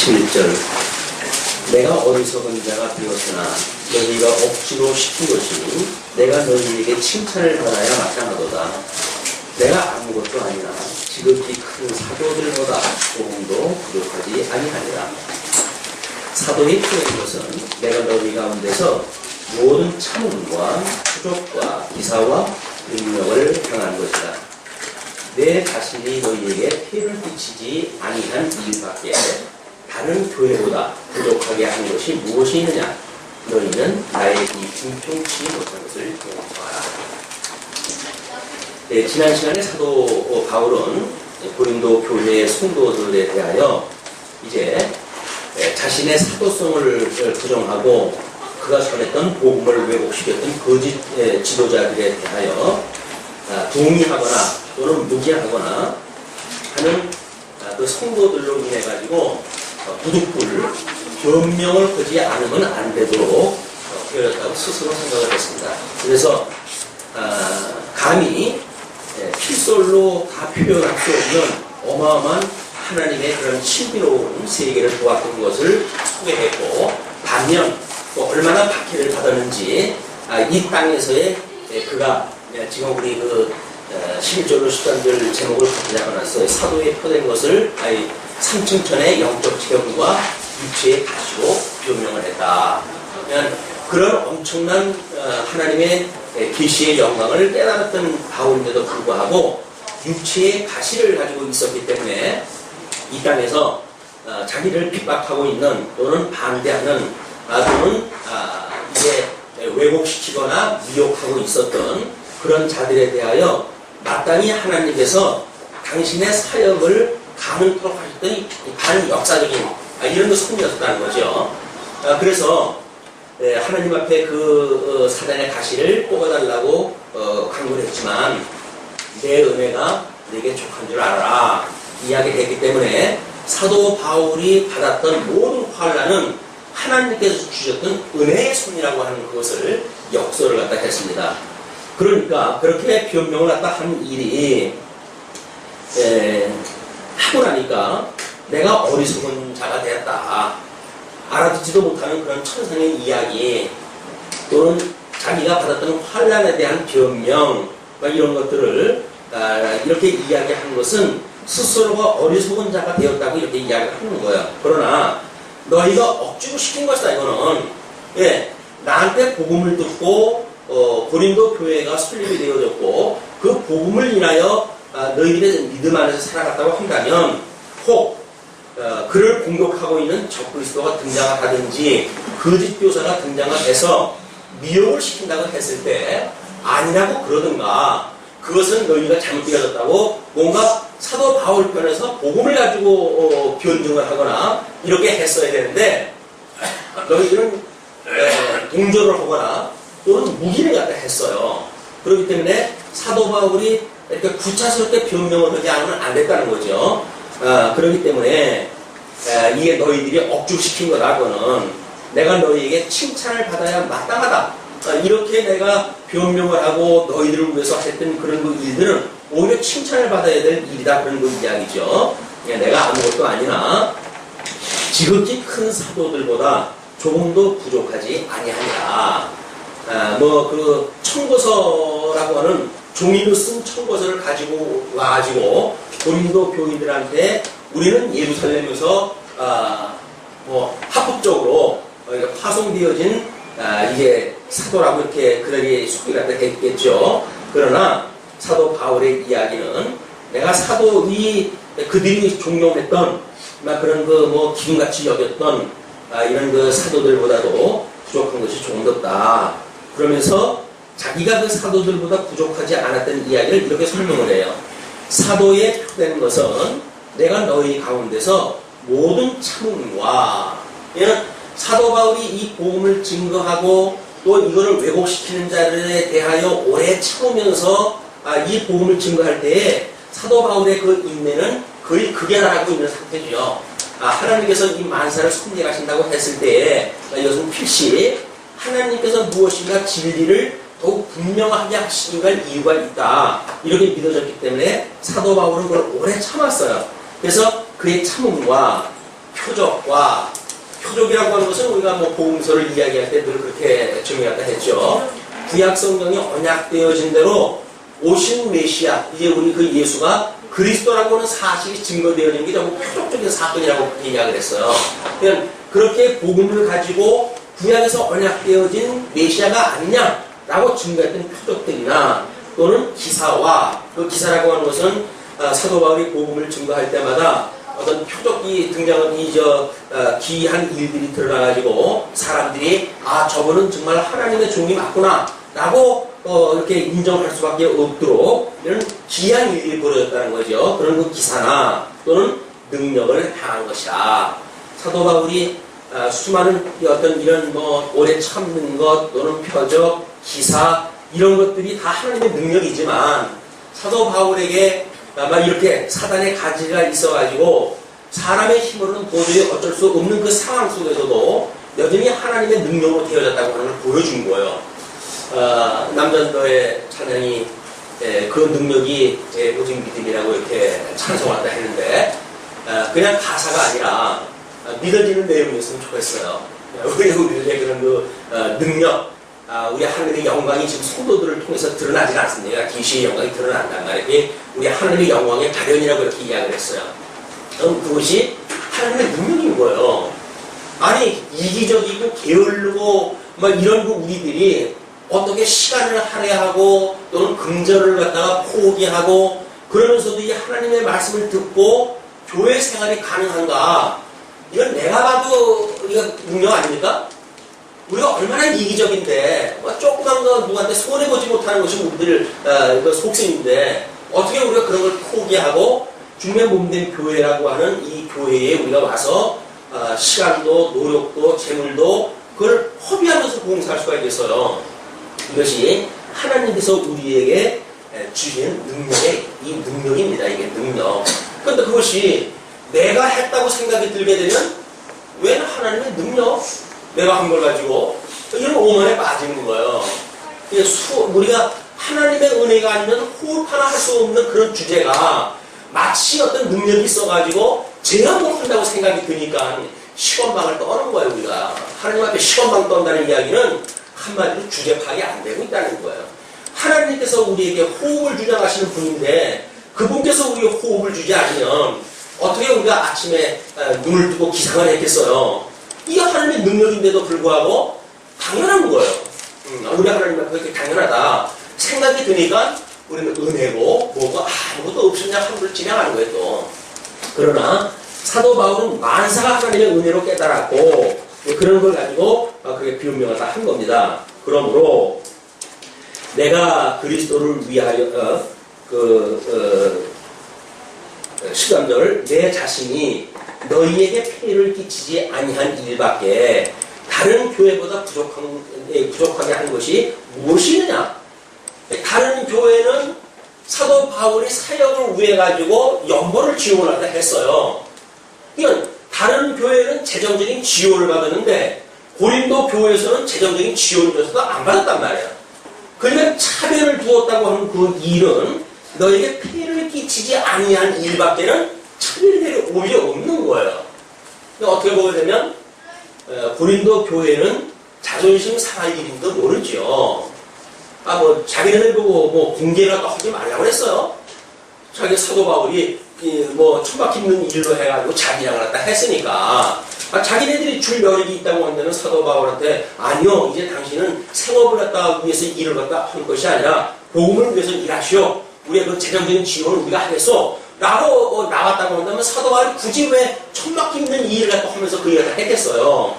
11절 내가 어리석은 자가 되었으나 너희가 억지로 시킨 것이니 내가 너희에게 칭찬을 받아야 마땅하도다. 내가 아무것도 아니라 지극히 큰 사도들보다 조금도 부족하지 아니하니라. 사도의 표현인 것은 내가 너희 가운데서 모든 참음과 부족과 기사와 능력을 당한 것이다. 내 자신이 너희에게 피해를 끼치지 아니한 이유밖에 다른 교회보다 부족하게 한 것이 무엇이 있느냐? 너희는 나의 이 궁평치 못한 것을 보아라. 네, 지난 시간에 사도 바울은 고린도 교회의 성도들에 대하여 이제 자신의 사도성을 부정하고 그가 전했던 복음을 왜곡시켰던 거짓 지도자들에 대하여 동의하거나 또는 무기하거나 하는 그 성도들로 인해 가지고 부득불 변명을 하지 않으면 안 되도록 되어졌다고 스스로 생각을 했습니다. 그래서 감히 필설로 다 표현할 수 없는 어마어마한 하나님의 그런 신비로운 세계를 보았던 것을 소개했고, 반면 또 얼마나 박해를 받았는지 이 땅에서의 그가 지금 우리 그 11절로 13절 제목을 적어놨어요. 사도에 표된 것을 삼층천의 영적 체험과 육체의 가시로 변명을 했다. 그런 엄청난 하나님의 계시의 영광을 깨달았던 바울인데도 불구하고 육체의 가시를 가지고 있었기 때문에 이 땅에서 자기를 핍박하고 있는 또는 반대하는 또는 이제 왜곡시키거나 미혹하고 있었던 그런 자들에 대하여 마땅히 하나님께서 당신의 사역을 가능토록 하셨던 반역사적인 이런 선이었다는 거죠. 그래서 하나님 앞에 그 사단의 가시를 뽑아달라고 강구를 했지만 내 은혜가 내게 족한 줄 알아라 이야기를 했기 때문에 사도 바울이 받았던 모든 환난은 하나님께서 주셨던 은혜의 손이라고 하는 그것을 역설을 갖다 했습니다. 그러니까 그렇게 변명을 갖다 한 일이 하고 나니까 내가 어리석은 자가 되었다. 알아듣지도 못하는 그런 천상의 이야기 또는 자기가 받았던 환난에 대한 변명 이런 것들을 이렇게 이야기하는 것은 스스로가 어리석은 자가 되었다고 이렇게 이야기를 하는 거예요. 그러나 너희가 억지로 시킨 것이다. 이거는 나한테 복음을 듣고 고린도 교회가 설립이 되어졌고 그 복음을 인하여 너희들의 믿음 안에서 살아갔다고 한다면 혹 그를 공격하고 있는 적그리스도가 등장을 하든지 거짓 교사가 등장을 해서 미혹을 시킨다고 했을 때 아니라고 그러든가 그것은 너희가 잘못 되어졌다고 뭔가 사도 바울 편에서 복음을 가지고 변증을 하거나 이렇게 했어야 되는데 너희들은 동조를 하거나 또는 무기를 갖다 했어요. 그렇기 때문에 사도 바울이 이렇게 구차스럽게 변명을 하지 않으면 안 됐다는 거죠. 그렇기 때문에 이게 너희들이 억지시킨 거라고는 내가 너희에게 칭찬을 받아야 마땅하다. 이렇게 내가 변명을 하고 너희들을 위해서 했던 그런 그 일들은 오히려 칭찬을 받아야 될 일이다. 그런 그 이야기죠. 내가 아무것도 아니나 지극히 큰 사도들보다 조금도 부족하지 아니하니라. 그 청고서라고 하는 종이로 쓴 청고서를 가지고 와가지고 고린도 교인들한테 우리는 예루살렘에서 합법적으로 파송되어진 이게 사도라고 이렇게 그들이 소개가 됐겠죠. 그러나 사도 바울의 이야기는 내가 그들이 존경했던 그런 기름같이 여겼던 이런 그 사도들보다도 부족한 것이 조금 더 없다. 그러면서 자기가 그 사도들보다 부족하지 않았던 이야기를 이렇게 설명을 해요. 사도에 표되는 것은 내가 너희 가운데서 모든 참음과 사도 바울이 이 복음을 증거하고 또 이거를 왜곡시키는 자들에 대하여 오래 참으면서 이 복음을 증거할 때에 사도 바울의 그 인내는 거의 극연하고 있는 상태죠. 하나님께서 이 만사를 섭리하신다고 했을 때에 이것은 필시 하나님께서 무엇인가 진리를 더욱 분명하게 하시기 위한 이유가 있다. 이렇게 믿어졌기 때문에 사도 바울은 그걸 오래 참았어요. 그래서 그의 참음과 표적과 표적이라고 하는 것은 우리가 뭐 복음서를 이야기할 때 늘 그렇게 정의한다 했죠. 구약 성경이 언약되어진 대로 오신 메시아, 이제 우리 그 예수가 그리스도라고 하는 사실이 증거되어진 게 전부 표적적인 사건이라고 이야기를 했어요. 그러니까 그렇게 복음을 가지고 구약에서 언약되어진 메시아가 아니냐라고 증거했던 표적들이나 또는 기사와 그 기사라고 하는 것은 사도 바울이 복음을 증거할 때마다 어떤 표적이 등장한 기이한 일들이 드러나가지고 사람들이 저분은 정말 하나님의 종이 맞구나 라고 이렇게 인정할 수밖에 없도록 이런 기이한 일이 벌어졌다는 거죠. 그런 그 기사나 또는 능력을 행한 것이다. 사도 바울이 수많은 어떤 이런 뭐 오래 참는 것 또는 표적, 기사 이런 것들이 다 하나님의 능력이지만 사도 바울에게 아마 이렇게 사단의 가지가 있어가지고 사람의 힘으로는 도저히 어쩔 수 없는 그 상황 속에서도 여전히 하나님의 능력으로 되어졌다고 하는 걸 보여준 거예요. 남전도의 찬양이 그 능력이 오직 믿음이라고 이렇게 찬송한다 했는데 그냥 가사가 아니라 믿어지는 내용이었으면 좋겠어요. 우리들의 그런 그 능력, 우리 하나님의 영광이 지금 성도들을 통해서 드러나지 않습니까? 계시의 영광이 드러난단 말이에요. 우리 하나님의 영광의 발현이라고 이렇게 이야기를 했어요. 그럼 그것이 하나님의 능력인 거예요. 아니 이기적이고 게을르고 막 이런 그 우리들이 어떻게 시간을 할애하고 또는 금전을 갖다가 포기하고 그러면서도 이 하나님의 말씀을 듣고 교회 생활이 가능한가? 이건 내가 봐도 우리가 능력 아닙니까? 우리가 얼마나 이기적인데 조그만 거 누구한테 손해보지 못하는 것이 우리들 속셈인데 어떻게 우리가 그런 걸 포기하고 주님의 몸된 교회라고 하는 이 교회에 우리가 와서 시간도 노력도 재물도 그걸 허비하면서 봉사할 수가 있겠어요. 이것이 하나님께서 우리에게 주시는 이 능력입니다. 이게 능력. 그런데 그것이 내가 했다고 생각이 들게 되면 왜 하나님의 능력? 내가 한 걸 가지고 이런 오만에 빠지는 거예요. 우리가 하나님의 은혜가 아니면 호흡 하나 할 수 없는 그런 주제가 마치 어떤 능력이 있어가지고 제가 뭘 한다고 생각이 드니까 시건방을 떠는 거예요. 우리가 하나님 앞에 시건방 떤다는 이야기는 한마디로 주제 파악이 안 되고 있다는 거예요. 하나님께서 우리에게 호흡을 주장하시는 분인데 그분께서 우리에게 호흡을 주지 않으면 어떻게 우리가 아침에 눈을 뜨고 기상을 했겠어요. 이게 하나님의 능력인데도 불구하고 당연한 거예요. 우리 하나님 앞에 그렇게 당연하다 생각이 드니까 우리는 은혜고 뭐고 아무것도 없이 그냥 함부로 진행하는 거예요 또. 그러나 사도 바울은 만사가 하나님의 은혜로 깨달았고 그런 걸 가지고 그게 변명을 다 한 겁니다. 그러므로 내가 그리스도를 위하여 13절 내 자신이 너희에게 폐를 끼치지 아니한 일밖에 다른 교회보다 부족하게 한 것이 무엇이느냐? 다른 교회는 사도 바울이 사역을 위해 가지고 연보를 지원하다 했어요. 이건 다른 교회는 재정적인 지원을 받았는데 고린도 교회에서는 재정적인 지원을 줘서도 안 받았단 말이에요. 그러니까 차별을 두었다고 하는 그 일은 너에게 폐를 끼치지 아니한 일밖에는 차별이 오히려 없는 거예요. 어떻게 보게 되면 고린도 교회는 자존심 상할 일인도 모르죠. 자기네들 보고 공개라도 하지 말라고 했어요. 자기 사도 바울이 천박히 일로 해가지고 자기랑을 갖다 했으니까 자기네들이 줄 여력이 있다고 한다는 사도 바울한테 아니요 이제 당신은 생업을 갖다 위해서 일을 갖다 한 것이 아니라 복음을 위해서 일하시오. 우리의 그 재정적인 지원을 우리가 하겠소. 라고 나왔다고 한다면 사도 바울이 굳이 왜 천막히 있는 일을 갖다 하면서 그 일을 다 했겠어요.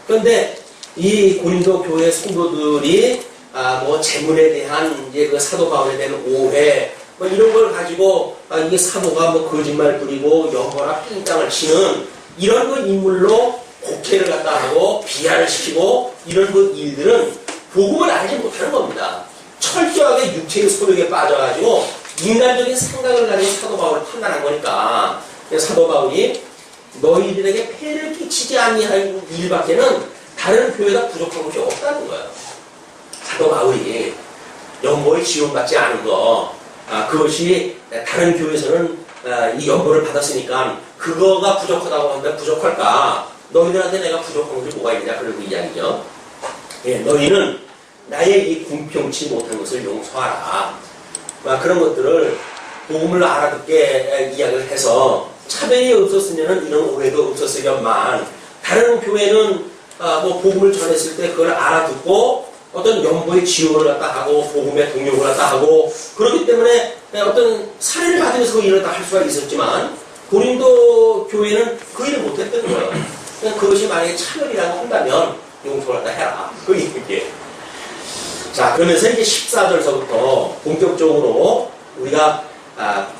그런데 이 고린도 교회 성도들이 재물에 대한 이제 그 사도 바울에 대한 오해 이런 걸 가지고 이게 사도가 거짓말 부리고 영거나 삥땅을 치는 이런 그 인물로 곡해를 갖다 하고 비하를 시키고 이런 그 일들은 복음을 알지 못하는 겁니다. 철저하게 육체의 소욕에 빠져가지고 인간적인 생각을 가지고 사도 바울을 판단한 거니까 사도 바울이 너희들에게 폐를 끼치지 아니할 일밖에는 다른 교회가 부족한 것이 없다는 거예요. 사도 바울이 연보에 지원받지 않은 거 그것이 다른 교회에서는 이 연보를 받았으니까 그거가 부족하다고 하는데 부족할까? 너희들한테 내가 부족한 것이 뭐가 있냐? 그리고 이야기죠. 예, 너희는 나의 이 궁평치 못한 것을 용서하라. 그런 것들을 복음을 알아듣게 이야기를 해서 차별이 없었으면 이런 오해도 없었으련만 다른 교회는 뭐 복음을 전했을 때 그걸 알아듣고 어떤 연보의 지원을 갖다 하고 복음의 동력을 갖다 하고 그렇기 때문에 어떤 사례를 받으면서 그 일을 다 할 수가 있었지만 고린도 교회는 그 일을 못했던 거예요. 그것이 만약에 차별이라고 한다면 용서를 갖다 해라. 그 얘기예요. 자, 그러면서 이제 14절서부터 본격적으로 우리가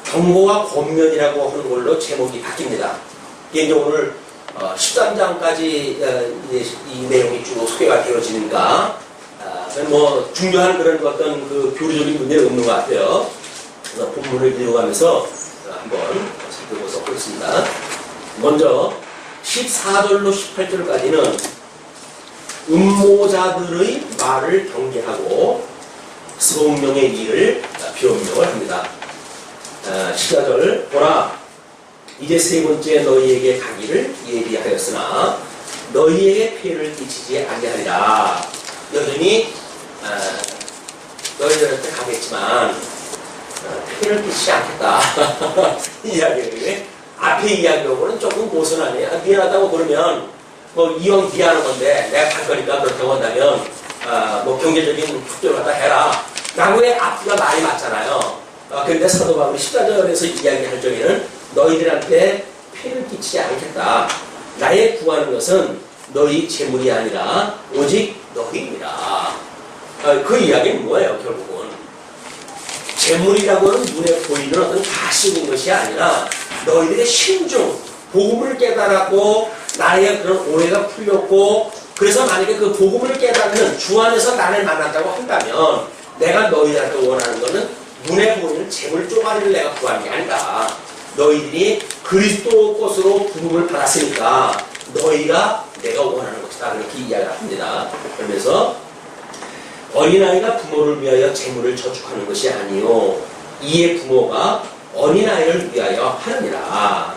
경고와 권면이라고 하는 걸로 제목이 바뀝니다. 이게 이제 오늘 13장까지 이 내용이 쭉 소개가 되어지니까 뭐 중요한 그런 어떤 그 교리적인 문제는 없는 것 같아요. 본문을 읽어가면서 한번 살펴보도록 하겠습니다. 먼저 14절로 18절까지는 음모자들의 말을 경계하고 성령의 일을 변명을 합니다. 14절 보라 이제 세 번째 너희에게 가기를 예비하였으나 너희에게 피해를 끼치지 아니하리라. 여전히 너희들한테 가겠지만 피해를 끼치지 않겠다. 이 이야기를 앞에 이야기하고는 조금 고선하네요. 미안하다고 그러면 뭐 이왕 미안한 건데 내가 갈 거니까 그렇다고 한다면 뭐 경제적인 축제를 갖다 해라 라고의 앞뒤가 말이 맞잖아요. 그런데 사도 바울이 14절에서 이야기할 적에는 너희들한테 피해를 끼치지 않겠다. 나의 구하는 것은 너희 재물이 아니라 오직 너희입니다. 그 이야기는 뭐예요? 결국은 재물이라고 하는 눈에 보이는 어떤 가식인 것이 아니라 너희들의 신중 복음을 깨달았고 나의 그런 오해가 풀렸고 그래서 만약에 그 복음을 깨닫는 주 안에서 나를 만난다고 한다면 내가 너희들한테 원하는 것은 눈에 보이는 재물 쪼가리를 내가 구하는 게 아니다. 너희들이 그리스도 것으로 부름을 받았으니까 너희가 내가 원하는 것이다. 그렇게 이야기를 합니다. 그러면서 어린아이가 부모를 위하여 재물을 저축하는 것이 아니요 이의 부모가 어린아이를 위하여 하느니라.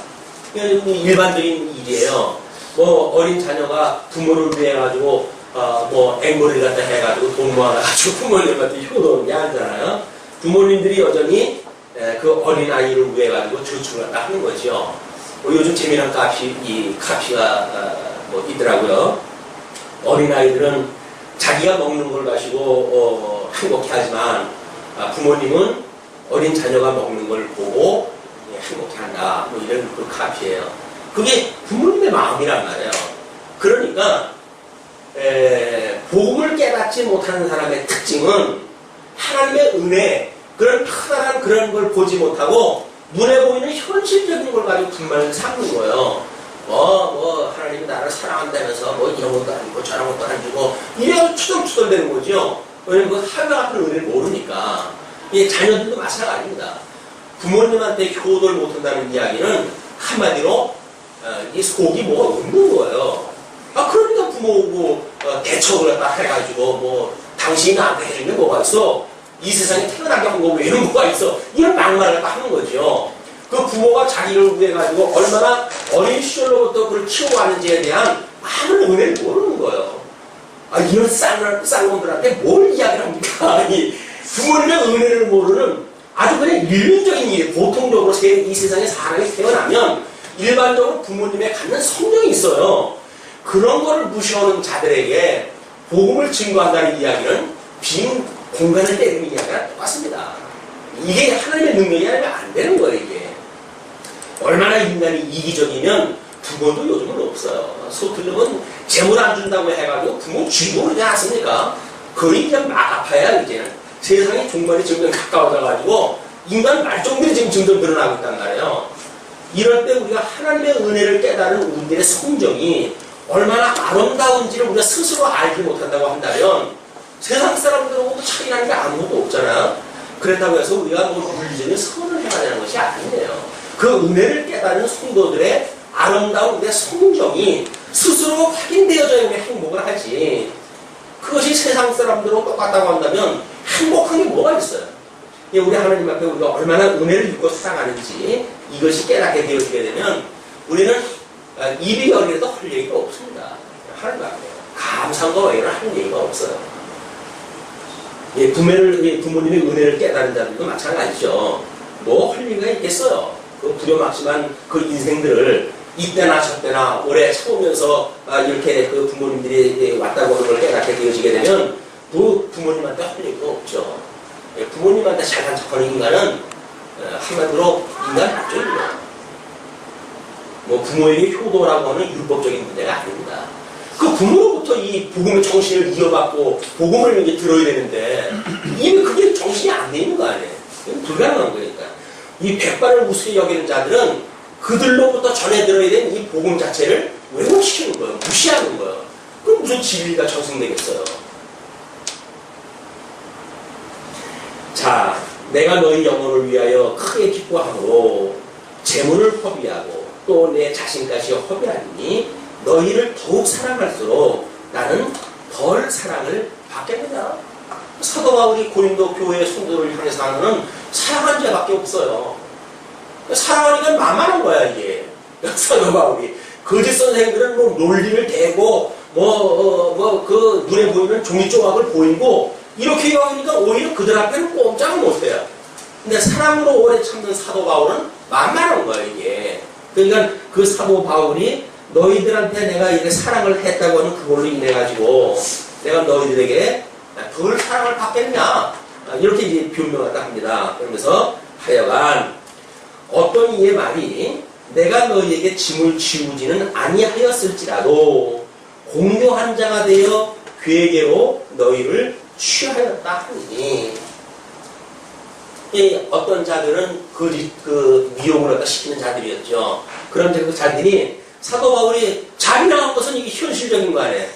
일반적인 일이에요. 뭐 어린 자녀가 부모를 위해 가지고 뭐 앵벌을 갖다 해가지고 돈 모아가지고 부모님한테 효도하는 게 아니잖아요. 부모님들이 여전히 그 어린 아이를 위해 가지고 저축을 갖다 하는 거죠. 요즘 재미난 카피가 뭐 있더라고요. 어린 아이들은 자기가 먹는 걸 가지고 행복해하지만 부모님은 어린 자녀가 먹는 걸 보고 행복해한다. 뭐 이런 그 카피예요. 그게 부모님의 마음이란 말이에요. 그러니까 복음을 깨닫지 못하는 사람의 특징은 하나님의 은혜, 그런 커다란 그런 걸 보지 못하고 눈에 보이는 현실적인 걸 가지고 불만을 삼는 거예요. 하나님이 나를 사랑한다면서 뭐 이런 것도 안 주고 저런 것도 안 주고 이래서 투덜투덜대는 거죠. 왜냐면 그 하나님 같은 은혜를 모르니까. 이 자녀들도 마찬가지입니다. 부모님한테 효도를 못한다는 이야기는 한마디로 이 속이 뭐가 없는 거예요. 그러니까 부모고 대처를 갖다 해가지고 뭐 당신이 나한테 해준 게 뭐가 있어? 이 세상에 태어나게 한 거 왜 이런 뭐가 있어? 이런 막말을 갖다 하는 거죠. 그 부모가 자기를 위해 가지고 얼마나 어린 시절로부터 그걸 키워가는지에 대한 많은 은혜를 모르는 거예요. 이런 쌍놈들한테 뭘 이야기를 합니까? 이 부모님의 은혜를 모르는 아주 그냥 일반적인 일, 보통적으로 이 세상에 사람이 태어나면 일반적으로 부모님의 갖는 성령이 있어요. 그런 거를 무시하는 자들에게 복음을 증거한다는 이야기는 빈 공간을 때리는 이야기랑 똑같습니다. 이게 하나님의 능력이 아니면 안 되는 거예요, 이게. 얼마나 인간이 이기적이면 부모도 요즘은 없어요. 서툴르면 재물 안 준다고 해가지고 부모 쥐고 그러지 않습니까? 거의 그냥 막 아파야 이제는. 세상의 종말이 점점 가까워져가지고 인간 말종들이 지금 점점 늘어나고 있단 말이에요. 이럴 때 우리가 하나님의 은혜를 깨달은 우리들의 성정이 얼마나 아름다운지를 우리가 스스로 알지 못한다고 한다면 세상 사람들하고도 차이나는 게 아무것도 없잖아요. 그렇다고 해서 우리가 뭐 물리적인 선을 해야 되는 것이 아니에요. 그 은혜를 깨달은 성도들의 아름다운 우리의 성정이 스스로 확인되어져야 우리 행복을 하지. 그것이 세상 사람들하고 똑같다고 한다면 행복한 게 뭐가 있어요? 우리 하나님 앞에 우리가 얼마나 은혜를 입고 살아가는지 이것이 깨닫게 되어지게 되면 우리는 입이 열려도 할 얘기가 없습니다. 하나님 앞에 감사함과 외에는 할 얘기가 없어요. 부모님의 은혜를 깨달은 자들도 마찬가지죠. 뭐 할 얘기가 있겠어요. 그 부려막심한 그 인생들을 이때나 저때나 오래 참으면서 이렇게 그 부모님들이 왔다고 하는 걸 깨닫게 되어지게 되면 그 부모님한테 할 얘기가 없죠. 부모님한테 잘난 척하는 인간은 한마디로 인간 낙종입니다. 뭐 부모에게 효도라고 하는 율법적인 문제가 아닙니다. 그 부모로부터 이 복음의 정신을 이어받고 복음을 이제 들어야 되는데 이미 그게 정신이 안 돼 있는 거 아니에요. 불가능한 거니까. 이 백발을 우습게 여기는 자들은 그들로부터 전해 들어야 되는 이 복음 자체를 왜곡시키는 거예요. 무시하는 거예요. 그럼 무슨 진리가 전승되겠어요. 자, 내가 너희 영혼을 위하여 크게 기뻐함으로 재물을 허비하고 또 내 자신까지 허비하니 너희를 더욱 사랑할수록 나는 덜 사랑을 받겠느냐. 사도 바울이 고린도 교회의 성도를 향해서 하는 사랑한 자밖에 없어요. 사랑하니까 만만한 거야 이게. 사도 바울이 거짓 선생들은 뭐 논리를 대고 그 눈에 보이는 종이 조각을 보이고 이렇게 여기니까 오히려 그들 앞에는 꼼짝을 못해요. 근데 사랑으로 오래 참는 사도 바울은 만만한 거야 이게. 그러니까 그 사도 바울이 너희들한테 내가 이렇게 사랑을 했다고 하는 그걸로 인해 가지고 내가 너희들에게 덜 사랑을 받겠냐 이렇게 이제 변명하다 합니다. 그러면서 하여간 어떤 이의 말이 내가 너희에게 짐을 지우지는 아니하였을지라도 공묘한 자가 되어 괴계로 너희를 취하였다 하니 어떤 자들은 그 미혹을 갖다 시키는 자들이었죠. 그런 그 자들이 사도 바울이 자기나 한 것은 이게 현실적인 거 아니에요.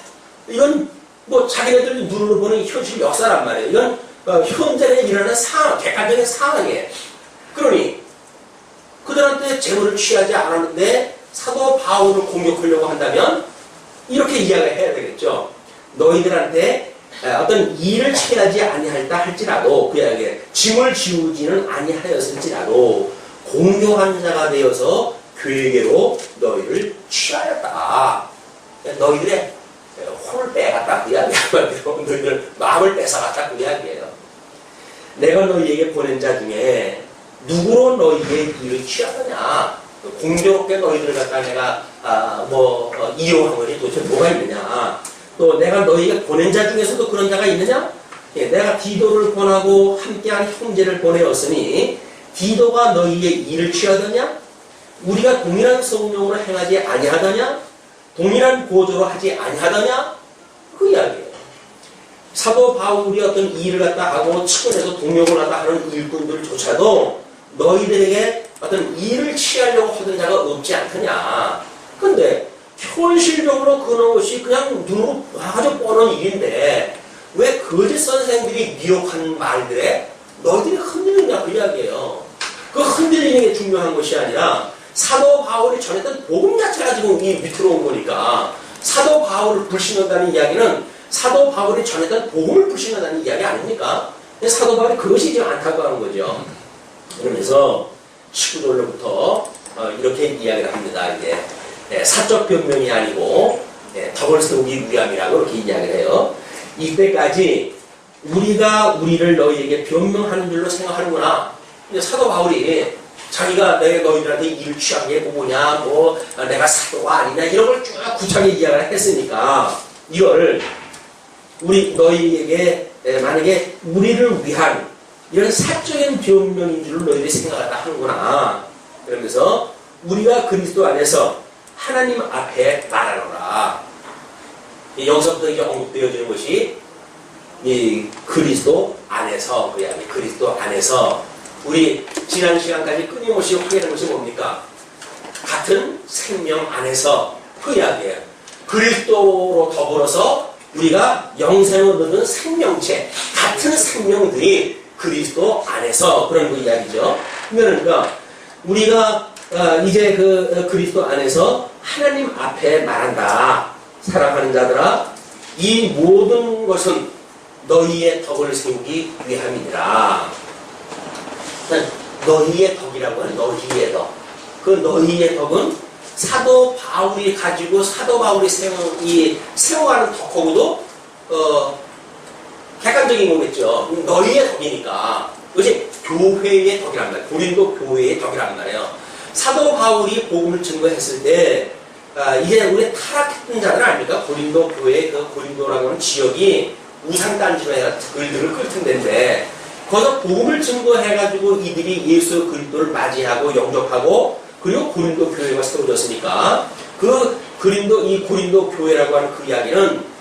이건 뭐 자기네들이 눈으로 보는 현실 역사란 말이에요. 이건 현재에 일어나는 상황, 객관적인 상황이에요. 그러니 그들한테 재물을 취하지 않았는데 사도 바울을 공격하려고 한다면 이렇게 이야기를 해야 되겠죠. 너희들한테 어떤 일을 취하지 아니할다 할지라도 그 이야기에 짐을 지우지는 아니하였을지라도 공교한 자가 되어서 교회계로 너희를 취하였다. 너희들의 혼을 빼갔다 그 이야기야. 너희들 마음을 뺏어갔다 그 이야기예요. 내가 너희에게 보낸 자 중에 누구로 너희의 일을 취하느냐. 공교롭게 너희들을 갖다 내가 이용한 것이 도대체 뭐가 있느냐. 또 내가 너희에게 보낸 자 중에서도 그런 자가 있느냐? 내가 디도를 보내고 함께한 형제를 보내었으니 디도가 너희의 일을 취하더냐? 우리가 동일한 성령으로 행하지 아니하더냐? 동일한 보조로 하지 아니하더냐? 그 이야기예요. 사도 바울이 어떤 일을 갖다 하고 측근에서 동역을 갖다 하는 일꾼들조차도 너희들에게 어떤 일을 취하려고 하던 자가 없지 않더냐? 근데 현실적으로 그런 것이 그냥 눈으로 아주 뻔한 일인데 왜 거짓 선생들이 미혹한 말들에 너희들이 흔들리냐 그 이야기예요. 그 흔들리는 게 중요한 것이 아니라 사도 바울이 전했던 복음 자체가 지금 이 밑으로 온 거니까 사도 바울을 불신한다는 이야기는 사도 바울이 전했던 복음을 불신한다는 이야기 아닙니까? 사도 바울이 그것이 지금 안타까운 거죠. 그러면서 19절로부터 이렇게 이야기를 합니다. 이게 사적 변명이 아니고 덕을 세우기 위함이라고 이렇게 이야기를 해요. 이때까지 우리가 우리를 너희에게 변명하는 줄로 생각하는구나. 근데 사도 바울이 자기가 내가 너희들한테 일을 취하게 뭐냐, 내가 사도가 아니냐 이런 걸 쭉 구차하게 이야기를 했으니까 이걸 너희에게 만약에 우리를 위한 이런 사적인 변명인 줄 너희들이 생각하다 하는구나. 그러면서 우리가 그리스도 안에서 하나님 앞에 말하노라. 여기서부터 이게 언급되어지는 것이 이 그리스도 안에서 그 이야기. 그리스도 안에서 우리 지난 시간까지 끊임없이 확인한 것이 뭡니까? 같은 생명 안에서 그 이야기예요. 그리스도로 더불어서 우리가 영생을 얻는 생명체, 같은 생명들이 그리스도 안에서 그런 그 이야기죠. 그러니까 우리가 이제 그 그리스도 안에서 하나님 앞에 말한다. 사랑하는 자들아, 이 모든 것은 너희의 덕을 세우기 위함이니라. 너희의 덕이라고 해요. 너희의 덕. 그 너희의 덕은 사도 바울이 가지고 사도 바울이 세워가는 덕하고도 객관적인 거겠죠. 너희의 덕이니까. 그것이 교회의 덕이란 말이에요. 고린도 교회의 덕이란 말이에요. 사도 바울이 복음을 증거했을 때 이게 우리 타락했던 자들 아닙니까? 고린도 교회 그 고린도라고 하는 지역이 우상단지로 해서 글들을 끓던 데인데 거기서 복음을 증거해가지고 이들이 예수 그리스도를 맞이하고 영접하고 그리고 고린도 교회가 세워졌으니까 그 고린도 교회라고 하는 그 이야기는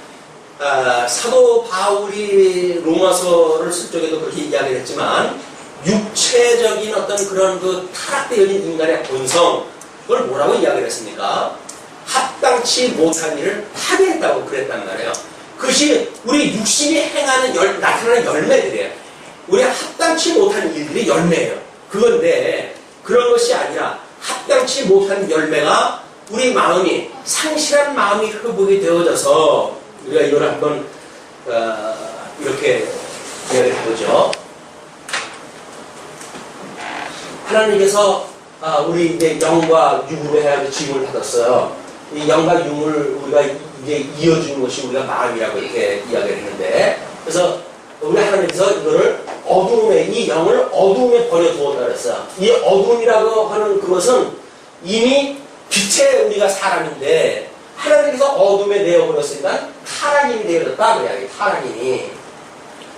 사도 바울이 로마서를 쓸 적에도 그렇게 이야기를 했지만 육체적인 어떤 그런 그 타락되어 있는 인간의 본성 그걸 뭐라고 이야기를 했습니까? 합당치 못한 일을 하게 했다고 그랬단 말이에요. 그것이 우리 육신이 행하는 나타나는 열매들이에요. 우리 합당치 못한 일들이 열매예요. 그건데 그런 것이 아니라 합당치 못한 열매가 우리 마음이 상실한 마음이 회복이 되어져서 우리가 이걸 한번 이렇게 이야기를 해보죠. 하나님께서 우리 이제 영과 육으로 해가지고 지음을 받았어요. 이 영과 육을 우리가 이제 이어주는 것이 우리가 마음이라고 이렇게 이야기를 했는데, 그래서 우리 하나님께서 이거를 이 영을 어두움에 버려두었다 그랬어요. 이 어두움이라고 하는 그것은 이미 빛의 우리가 사람인데 하나님께서 어둠에 내어버렸으니까 타락인이 되어졌다 그래요. 타락인이.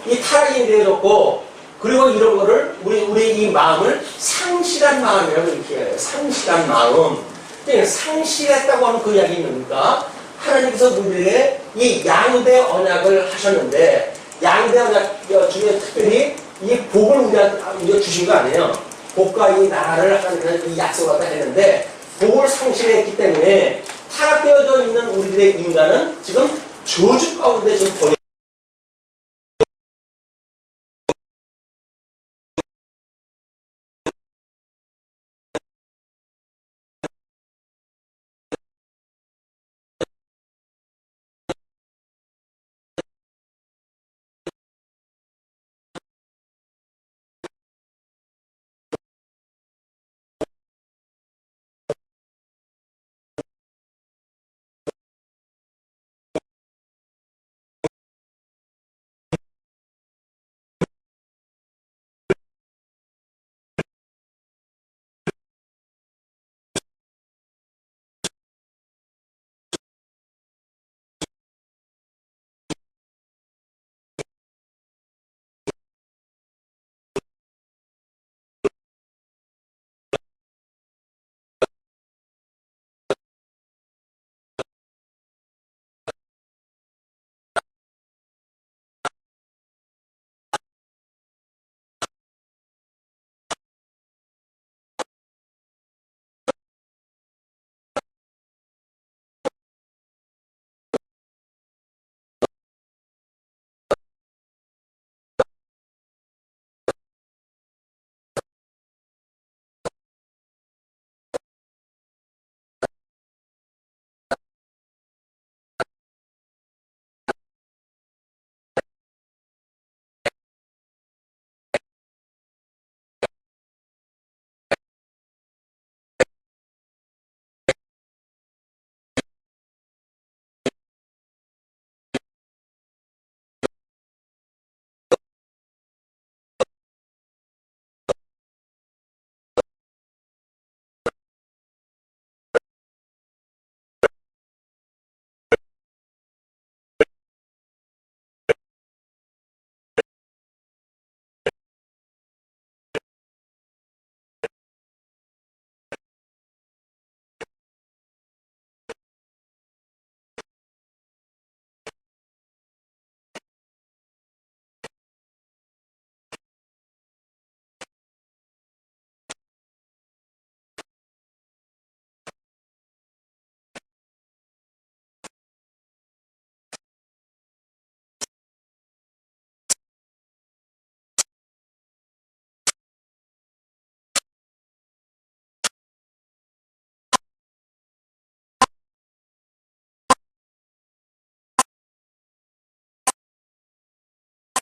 이 타락인이 되어졌고, 그리고 이런 거를 우리 이 마음을 상실한 마음이라고 이렇게 해요. 상실한 마음. 상실했다고 하는 그 이야기는 뭡니까? 하나님께서 우리에게 이 양대 언약을 하셨는데, 양대 언약 중에 특별히 이 복을 우리가 주신 거 아니에요. 복과 이 나라를 하나님께서 이 약속을 갖다 했는데, 복을 상실했기 때문에 타락되어져 있는 우리들의 인간은 지금 저주 가운데 지금 버려.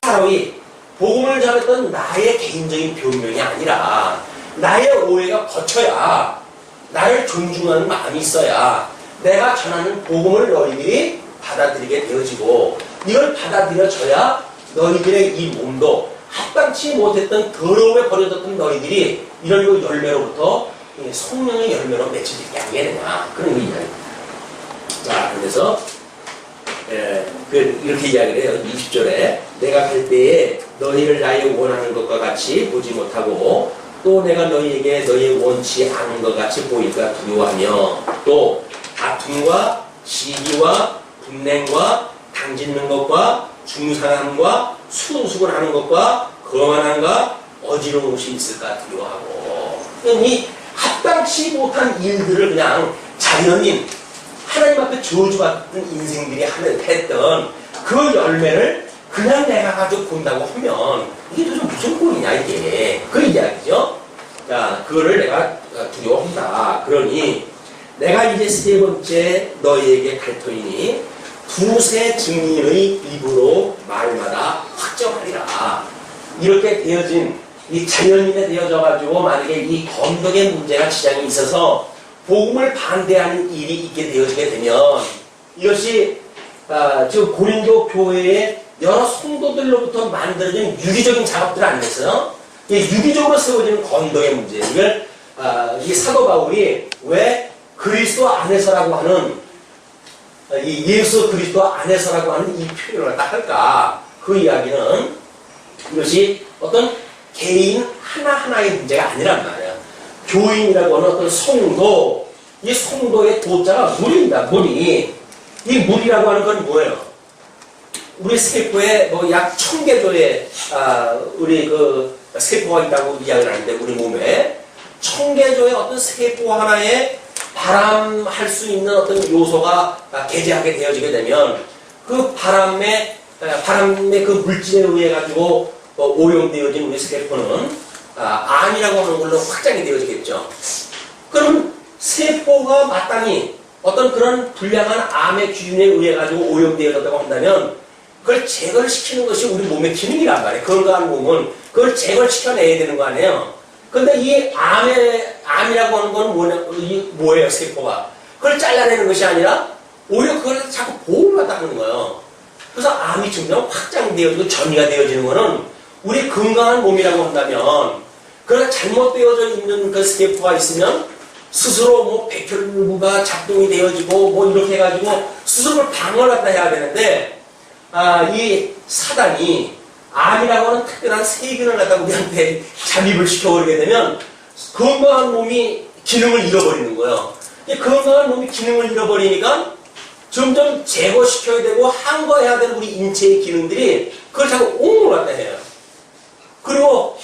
사람이 복음을 전했던 나의 개인적인 변명이 아니라 나의 오해가 거쳐야 나를 존중하는 마음이 있어야 내가 전하는 복음을 너희들이 받아들이게 되어지고 이걸 받아들여져야 너희들의 이 몸도 합당치 못했던 더러움에 버려졌던 너희들이 이런 그 열매로부터 성령의 열매로 맺혀질 게 아니게 되냐 그런 이야기입니다. 자 그래서 이렇게 이야기를 해요. 20절에 내가 갈 때에 너희를 나의 원하는 것과 같이 보지 못하고 또 내가 너희에게 너희 원치 않은 것 같이 보일까 두려워하며 또 다툼과 시기와 분냉과 당짓는 것과 중상함과 수군수군하는 것과 거만함과 어지러운 것이 있을까 두려워하고 이 합당치 못한 일들을 그냥 자연인 하나님 앞에 저주받던 인생들이 했던 그 열매를 그냥 내가 가지고 본다고 하면 이게 도대체 무슨 꼴이냐 이게 그 이야기죠. 자 그거를 내가 두려워한다. 그러니 내가 이제 세 번째 너희에게 갈 터이니 두세 증인의 입으로 말마다 확정하리라. 이렇게 되어진 이 자연인에 되어져 가지고 만약에 이 건덕의 문제가 시장에 있어서 복음을 반대하는 일이 있게 되어지게 되면 이것이 지금 고린도 교회의 여러 성도들로부터 만들어진 유기적인 작업들 아니겠어요? 유기적으로 세워지는 건덕의 문제. 이걸 이 사도 바울이 왜 그리스도 안에서라고 하는 이 예수 그리스도 안에서라고 하는 이 표현을 딱 할까? 그 이야기는 이것이 어떤 개인 하나하나의 문제가 아니란 말이에요. 교인이라고 하는 어떤 성도, 이 성도의 도자가 물입니다. 물이. 이 물이라고 하는 건 뭐예요? 우리 세포에 뭐 약 1000개조의 우리 그 세포가 있다고 이야기를 하는데 우리 몸에 1000개조의 어떤 세포 하나에 발암할 수 있는 어떤 요소가 개재하게 되어지게 되면 그 바람의 그 물질에 의해 가지고 오염되어진 우리 세포는 암이라고 하는 걸로 확장이 되어지겠죠. 그럼 세포가 마땅히 어떤 그런 불량한 암의 기준에 의해 가지고 오염되어졌다고 한다면 그걸 제거를 시키는 것이 우리 몸의 기능이란 말이에요. 건강한 몸은 그걸 제거를 시켜내야 되는 거 아니에요. 근데 이 암이라고 하는 건 뭐예요, 세포가? 그걸 잘라내는 것이 아니라 오히려 그걸 자꾸 보호를 하는 거예요. 그래서 암이 점점 확장되어지고 전이가 되어지는 거는 우리 건강한 몸이라고 한다면 그러나 잘못되어져 있는 그 세포가 있으면 스스로 뭐 백혈구가 작동이 되어지고 뭐 이렇게 해가지고 스스로를 방어를 갖다 해야 되는데 이 사단이 암이라고 하는 특별한 세균을 갖다 우리한테 잠입을 시켜버리게 되면 건강한 몸이 기능을 잃어버리는 거예요. 이 건강한 몸이 기능을 잃어버리니까 점점 제거시켜야 되고 항거해야 되는 우리 인체의 기능들이 그걸 자꾸 옹호를 갖다 해요. 그리고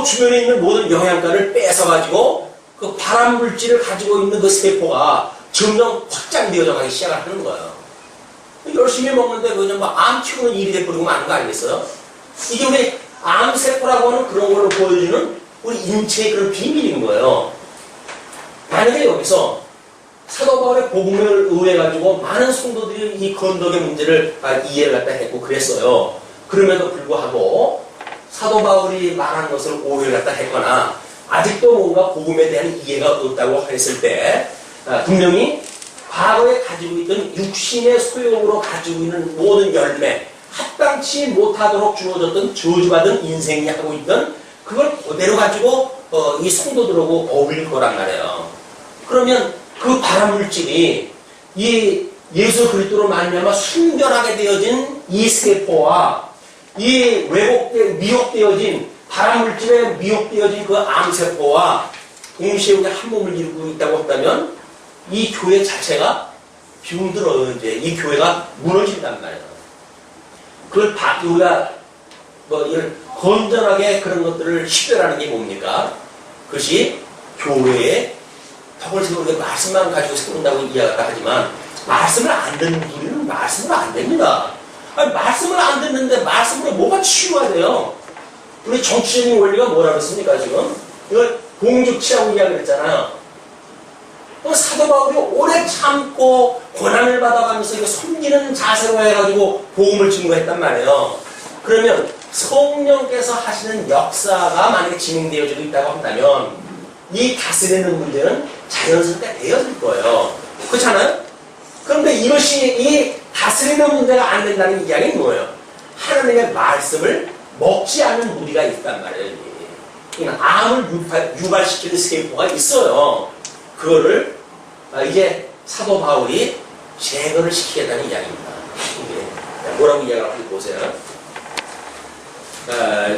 주변에 있는 모든 영양가를 뺏어가지고 그 발암 물질을 가지고 있는 그 세포가 점점 확장되어져 가기 시작을 하는 거예요. 열심히 먹는데 그냥 뭐 암 키우는 일이 돼버리고 마는 거 아니겠어요? 이게 우리 암세포라고 하는 그런 걸로 보여주는 우리 인체의 그런 비밀인 거예요. 만약에 여기서 사도 바울의 복음을 의해 가지고 많은 성도들이 이 건덕의 문제를 이해를 갖다 했고 그랬어요. 그럼에도 불구하고 사도 바울이 말한 것을 오해를 갖다 했거나 아직도 뭔가 복음에 대한 이해가 없다고 했을 때 분명히 과거에 가지고 있던 육신의 소욕으로 가지고 있는 모든 열매, 합당치 못하도록 주어졌던 저주받은 인생이 하고 있던 그걸 그대로 가지고 이 성도들하고 어울릴 거란 말이에요. 그러면 그 발암물질이 이 예수 그리스도로 말미암아 순결하게 되어진 이 세포와 이 미혹되어진 발암물질에 미혹되어진 그 암세포와 동시에 우리 한 몸을 이루고 있다고 한다면 이 교회 자체가 병들어요. 이제 이 교회가 무너진단 말이에요. 그걸 우리가 이걸 건전하게 그런 것들을 식별하는 게 뭡니까? 그것이 교회에 덕을 세우고 말씀만 가지고 세운다고 이야기를 하지만 말씀을 안 듣는 우리는 말씀을 안 됩니다. 아니, 말씀을 안 듣는데 말씀으로 뭐가 치유가 돼요? 우리 정치적인 원리가 뭐라고 했습니까 지금? 이걸 공주치라고 이야기를 했잖아요. 사도 바울이 오래 참고 고난을 받아가면서 이거 섬기는 자세로 해가지고 복음을 증거했단 말이에요. 그러면 성령께서 하시는 역사가 만약에 진행되어지고 있다고 한다면 이 다스리는 문제는 자연스럽게 되어질 거예요. 그렇잖아요? 그런데 이것이 이 다스리는 문제가 안 된다는 이야기는 뭐예요? 하나님의 말씀을 먹지 않는 무리가 있단 말이에요. 암을 유발시키는 세포가 있어요. 그거를 이제 사도 바울이 제거를 시키겠다는 이야기입니다. 뭐라고 이야기를 하고 보세요.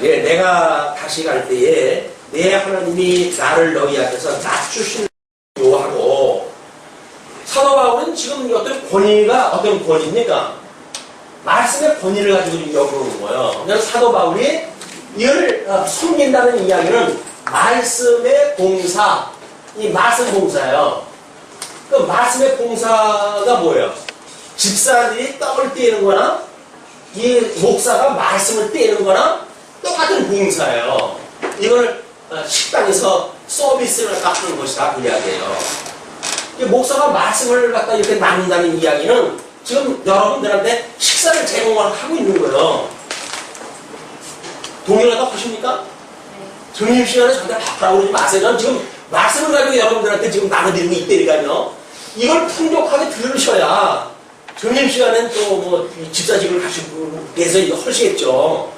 내가 다시 갈 때에 내 하나님이 나를 너희 앞에서 낮추시려고 하고, 사도 바울은 지금 어떤 권위가 어떤 권위입니까? 말씀의 권위를 가지고 여기는 거예요. 그래서 사도 바울이 이걸 숨긴다는 이야기는 말씀의 봉사, 이 말씀 봉사예요. 그 말씀의 봉사가 뭐예요? 집사들이 떡을 떼는 거나 이 목사가 말씀을 떼는 거나 똑같은 봉사예요. 이걸 식당에서 서비스를 깎는 것이다 그 이야기예요. 이 목사가 말씀을 갖다 이렇게 나눈다는 이야기는 지금 여러분들한테 식사를 제공하고 있는 거예요. 동의하다 보십니까? 점심시간에 저한테 바쁘라고 그러지 마세요. 저는 지금 말씀을 가지고 여러분들한테 지금 나눠드리고 있다니까요. 이걸 풍족하게 들으셔야 점심시간엔 또 뭐 집사직을 가시고 해서 하시겠죠.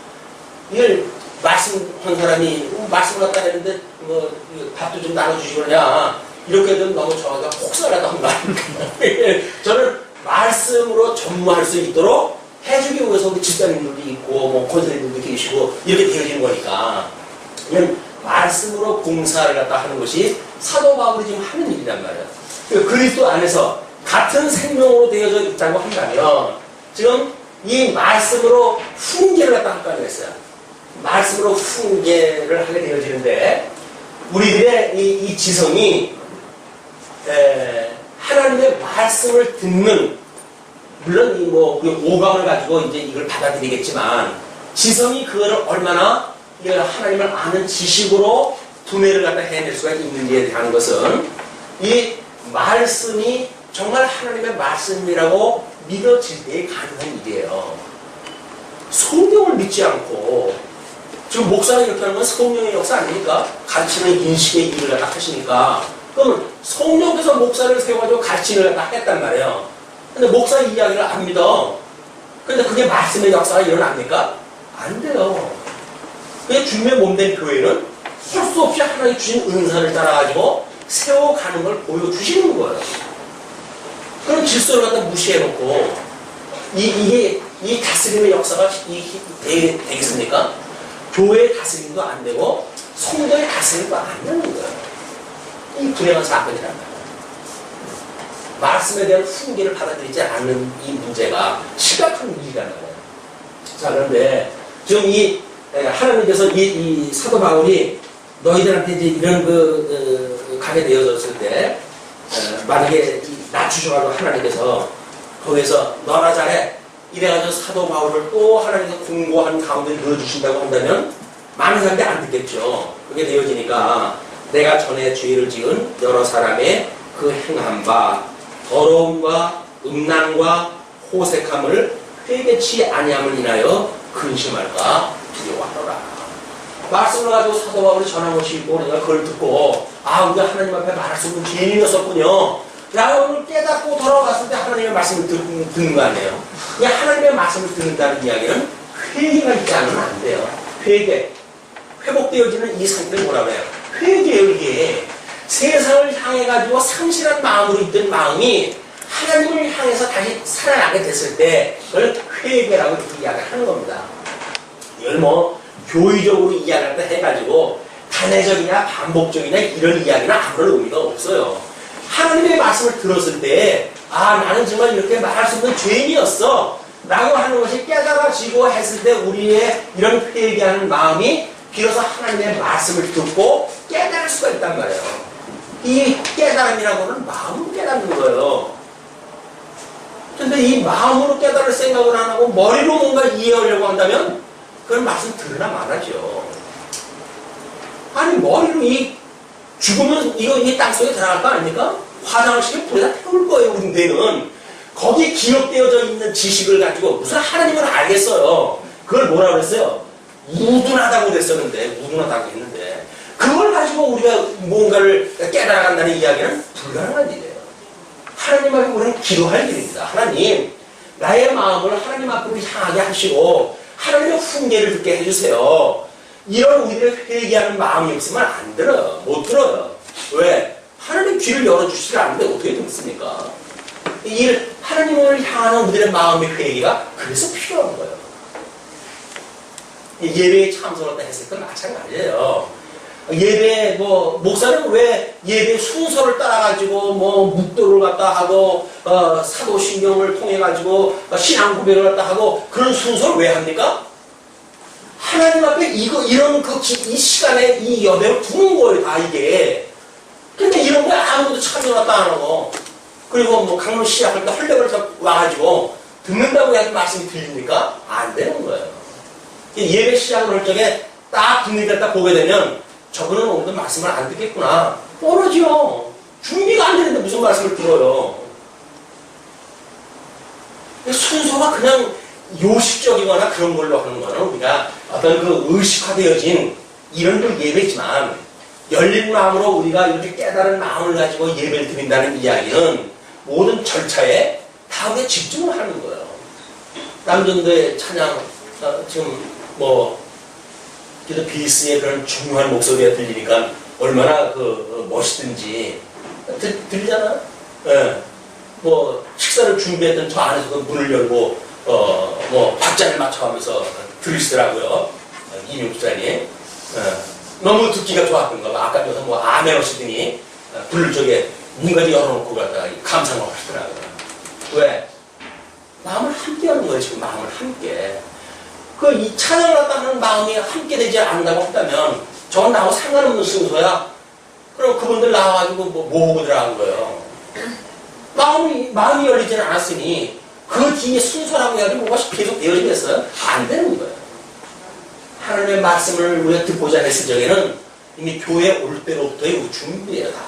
이걸 말씀한 사람이 말씀을 갖다 했는데 뭐 밥도 좀 나눠주시거냐 이렇게 되면 너무 저가 혹사하다는 말입니다. 저는 말씀으로 전무할 수 있도록 해주기 위해서 우리 집사님들도 있고 뭐 권사님들도 계시고 이렇게 되어지는 거니까 그냥 말씀으로 봉사를 갖다 하는 것이 사도 바울이 지금 하는 일이란 말이에요. 그리스도 안에서 같은 생명으로 되어져 있다고 한다면 지금 이 말씀으로 훈계를 갖다 할까 했어요. 말씀으로 훈계를 하게 되어지는데 우리들의 이 지성이 하나님의 말씀을 듣는, 물론 뭐 오감을 가지고 이제 이걸 받아들이겠지만 지성이 그거를 얼마나 하나님을 아는 지식으로 두뇌를 갖다 해낼 수가 있는지에 대한 것은 이 말씀이 정말 하나님의 말씀이라고 믿어질 때 가능한 일이에요. 성경을 믿지 않고 지금 목사가 이렇게 하는 건 성령의 역사 아닙니까? 가르치는 인식의 일을 갖다 하시니까 그럼 성령께서 목사를 세워가지고 가르치는 갖다 했단 말이에요. 근데 목사 이야기를 안 믿어. 근데 그게 말씀의 역사가 일어납니까? 안 돼요. 그게 주님의 몸된 교회는 할 수 없이 하나님 주신 은사를 따라가지고 세워가는 걸 보여주시는 거예요. 그런 질서를 갖다 무시해놓고 이 다스림의 역사가 되겠습니까? 교회의 다스림도 안 되고 성도의 다스림도 안 되는 거예요. 이 불행한 사건이란 말이에요. 말씀에 대한 훈계를 받아들이지 않는 이 문제가 심각한 일이란 말이에요. 자, 그런데 지금 하나님께서 이 사도 바울이 너희들한테 이제 이런 가게 되어졌을 때 만약에 낮추셔가지고 하나님께서 거기에서 너나 잘해 이래가지고 사도 바울을 또 하나님께서 공고한 가운데 넣어주신다고 한다면 많은 사람들이 안 듣겠죠. 그게 되어지니까 내가 전에 죄를 지은 여러 사람의 그 행한 바 더러움과 음란과 호색함을 회개치 아니함을 인하여 근심할까 두려워하노라. 말씀을 가지고 사도 바울이 전한 것이 있고 내가 그걸 듣고 우리가 하나님 앞에 말할 수 없는 죄인이었었군요 라고 깨닫고 돌아왔을 때 하나님의 말씀을 듣는 거 아니에요. 그냥 하나님의 말씀을 듣는다는 이야기는 회개가 있지 않으면 안 돼요. 회개. 회복되어지는 이 상태를 뭐라고 해요? 회개예요. 이게 세상을 향해가지고 상실한 마음으로 있던 마음이 하나님을 향해서 다시 살아나게 됐을 때 그걸 회개라고 이렇게 이야기하는 겁니다. 이걸 뭐 교의적으로 이야기할 때 해가지고 단회적이냐 반복적이냐 이런 이야기는 아무런 의미가 없어요. 하나님의 말씀을 들었을 때 나는 정말 이렇게 말할 수 없는 죄인이었어 라고 하는 것이 깨달아지고 했을 때 우리의 이런 회개하는 마음이 비로소 하나님의 말씀을 듣고 깨달을 수가 있단 말이에요. 이 깨달음이라고는 마음으로 깨닫는 거예요. 근데 이 마음으로 깨달을 생각을 안 하고 머리로 뭔가 이해하려고 한다면 그런 말씀 들으나 말하죠. 아니 머리로 죽으면 이 땅속에 들어갈 거 아닙니까? 화장을 시키면 불에다 태울 거예요. 우리는 거기에 기억되어져 있는 지식을 가지고 무슨 하나님을 알겠어요. 그걸 뭐라 그랬어요? 무둔하다고 그랬었는데, 무둔하다고 했는데, 그걸 가지고 우리가 뭔가를 깨달아간다는 이야기는 불가능한 일이에요. 하나님 앞에 우리는 기도할 일입니다. 하나님, 나의 마음을 하나님 앞으로 향하게 하시고 하나님의 훈계를 듣게 해주세요. 이런 우리를 회개하는 마음이 없으면 안 들어요. 못 들어요. 왜? 하나님 귀를 열어주시지 않는데 어떻게 듣습니까? 이 하나님을 향하는 우리의 마음의 회개가 그래서 필요한 거예요. 예배에 참석할 때 했을 때 마찬가지예요. 예배, 목사는 왜 예배 순서를 따라가지고, 묵도를 갖다 하고, 사도신경을 통해가지고, 신앙 고백을 갖다 하고, 그런 순서를 왜 합니까? 하나님 앞에 이런 이 시간에 이 여배를 두는 거예요, 다 이게. 근데 이런 거에 아무도 참여를 갖다 안 하고, 그리고 강론 시작할 때 헐레벌 와가지고, 듣는다고 해서 말씀이 들립니까? 안 되는 거예요. 예배 시작을 할 적에 딱 듣는 딱 보게 되면, 저분은 오늘 말씀을 안 듣겠구나. 뻔하지요. 준비가 안 되는데 무슨 말씀을 들어요. 순서가 그냥 요식적이거나 그런 걸로 하는 거는 우리가 어떤 그 의식화되어진 이런 그 예배지만 열린 마음으로 우리가 이렇게 깨달은 마음을 가지고 예배를 드린다는 이야기는 모든 절차에 다 우리가 집중을 하는 거예요. 남전도의 찬양, 지금 그래서 비스의 그런 중요한 목소리가 들리니까 얼마나 멋있든지 들리잖아. 예. 식사를 준비했던 저 안에서도 문을 열고 박자를 맞춰가면서 들으시더라고요. 이명수장이. 예. 너무 듣기가 좋았던가 봐. 아까 저서 아멘 하시더니 불 쪽에 문까지 열어놓고 갔다가 감상을 하시더라고요. 왜? 마음을 함께 하는 거예요. 지금 마음을 함께. 이 찬양을 갖다 하는 마음이 함께 되지 않는다고 한다면 저건 나하고 상관없는 순서야. 그럼 그분들 나와가지고 뭐 하고 들어간 거예요. 마음이 열리지는 않았으니 그 뒤에 순서라고 해야지 뭐가 계속 되어지겠어요? 안 되는 거예요. 하나님의 말씀을 우리가 듣고자 했을 적에는 이미 교회 올 때로부터의 준비예요, 다.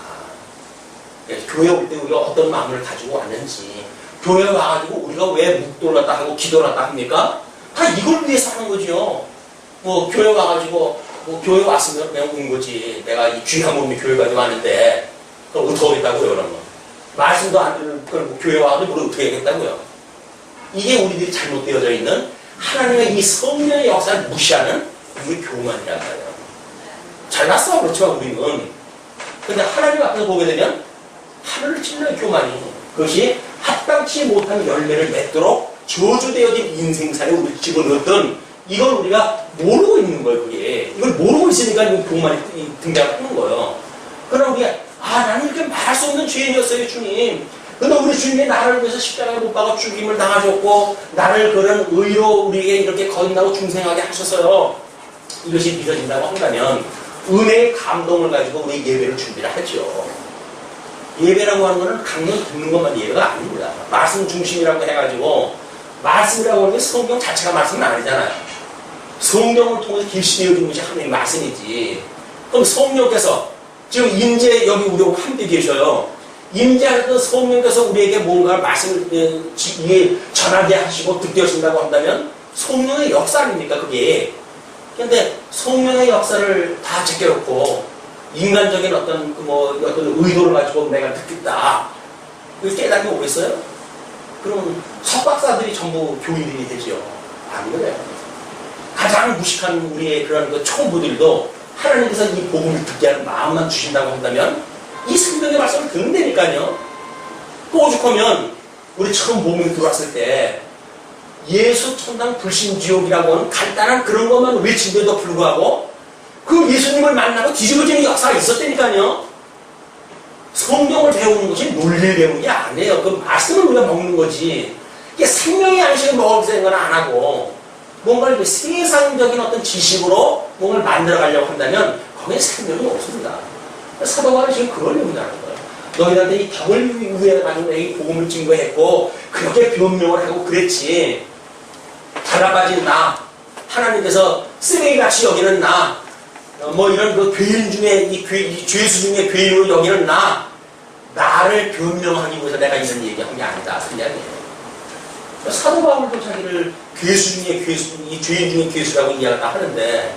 교회 올 때 우리가 어떤 마음을 가지고 왔는지, 교회 와가지고 우리가 왜 묵도를 갖다 하고 기도를 갖다 합니까? 다 이걸 위해서 하는 거죠. 교회 와가지고, 교회 왔으면 그냥 온 거지. 내가 이 귀한 몸이 교회까지 왔는데, 그럼 어떻게 하겠다고요, 그러면? 말씀도 안 듣는, 그럼 교회 와가지고 뭘 어떻게 하겠다고요? 이게 우리들이 잘못되어져 있는 하나님의 이 성령의 역사를 무시하는 우리 교만이란 말이에요. 잘났어, 그렇지만 우리는. 근데 하나님 앞에서 보게 되면, 하늘을 찔러요, 교만이. 그것이 합당치 못한 열매를 맺도록 저주되어진 인생살에 우리 집어넣었던 이걸 우리가 모르고 있는 거예요, 그게. 이걸 모르고 있으니까 이 교만이 등장하는 거예요. 그러나 우리가, 나는 이렇게 말할 수 없는 죄인이었어요, 주님. 근데 우리 주님이 나를 위해서 십자가에 못 박아 죽임을 당하셨고, 나를 그런 의로 우리에게 이렇게 거듭나고 중생하게 하셨어요. 이것이 믿어진다고 한다면, 은혜의 감동을 가지고 우리 예배를 준비를 하죠. 예배라고 하는 것은 강론 듣는 것만 예배가 아닙니다. 말씀 중심이라고 해가지고, 말씀이라고 하는 게 성경 자체가 말씀은 아니잖아요. 성경을 통해서 계시되어진 것이 하나님의 말씀이지. 그럼 성령께서, 지금 임재 여기 우리하고 함께 계셔요. 임재하셨던 성령께서 우리에게 뭔가 말씀을 전하게 하시고 듣게 하신다고 한다면 성령의 역사 아닙니까, 그게. 그런데 성령의 역사를 다 제껴놓고 인간적인 어떤 의도를 가지고 내가 듣겠다. 그 깨닫게 오겠어요? 그럼 석박사들이 전부 교인들이 되죠. 아니거든요. 가장 무식한 우리의 그런 초보들도 하나님께서 이 복음을 듣게 하는 마음만 주신다고 한다면 이 성경의 말씀을 듣는다니까요. 또 오죽하면 우리 처음 복음이 들어왔을 때 예수 천당 불신지옥이라고 하는 간단한 그런 것만 외친데도 불구하고 그 예수님을 만나고 뒤집어지는 역사가 있었다니까요. 성경을 배우는 것이 논리를 배우는 게 아니에요. 그 말씀을 우리가 먹는 거지. 이게 생명의 양식을 먹을 생각은 안 하고 뭔가를 세상적인 어떤 지식으로 뭔가를 만들어 가려고 한다면 거기에 생명이 없습니다. 사도 바울이 지금 그걸 얘기하는 거예요. 너희한테 이 답을 위해 가지고 내게 복음을 증거했고 그렇게 변명을 하고 그랬지. 달아가진 나, 하나님께서 쓰레기같이 여기는 나, 이런 그 죄인 중에 이 죄수 중에 죄인으로 여기는 나를 변명하기 위해서 내가 이런 얘기한 게 아니다. 그 이야기예요. 사도 바울도 자기를 괴수 중에 괴수, 이 죄인 중에 괴수라고 이야기를 하는데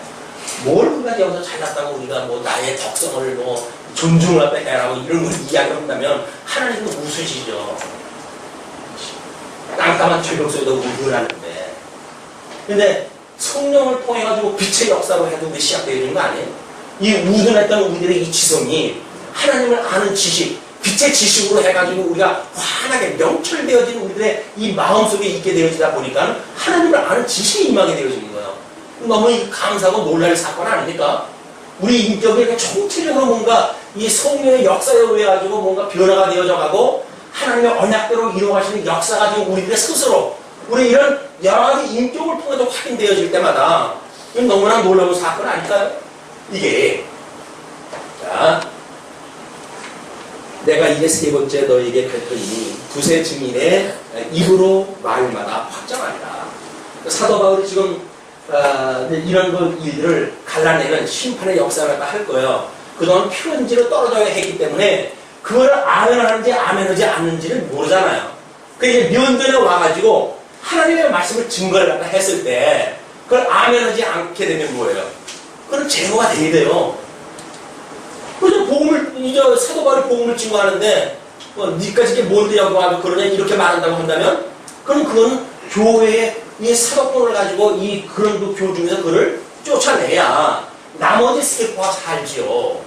뭘 그가 여기서 잘났다고 우리가 뭐 나의 덕성을 뭐 존중을 갖다 해라고 이런 걸 이야기한다면 하나님도 웃으시죠. 깜깜한 절벽 속에도 웃을 하는데. 근데 성령을 통해 가지고 빛의 역사로 해도 우리 시작되어지는 거 아니에요? 이 우둔했던 우리들의 이 지성이 하나님을 아는 지식, 빛의 지식으로 해가지고 우리가 환하게 명철되어진 우리들의 이 마음속에 있게 되어지다 보니까 하나님을 아는 지식이 임하게 되어지는 거예요. 너무 감사하고 놀랄 사건 아닙니까? 우리 인격이 이렇게 총체적으로 뭔가 이 성령의 역사에 의해 가지고 뭔가 변화가 되어져 가고 하나님의 언약대로 이루어가시는 역사가 지금 우리들의 스스로 우리 이런 여러 가지 인격을 통해서 확인되어질 때마다 이건 너무나 놀라운 사건 아닐까요? 이게 자 내가 이제 세 번째 너에게 뱉으니 두세 증인의 입으로 말마다 확정하리라. 사도 바울이 지금 이런 일들을 갈라내는 심판의 역사를 할 거예요. 그동안 표현지로 떨어져야 했기 때문에 그걸 아멘하는지 아멘하지 않는지를 모르잖아요. 그러니까 이제 면전에 와가지고 하나님의 말씀을 증거를 갖다 했을 때 그걸 아멘하지 않게 되면 뭐예요? 그건 제거가 돼야 돼요. 그래서 복음을 이제 사도 바울이 복음을 증거하는데 니까지 이게 뭔데라고 하고 그러냐 이렇게 말한다고 한다면 그건 교회의 이 사도권을 가지고 이 그런 그 교 중에서 그를 쫓아내야 나머지 세포가 살지요.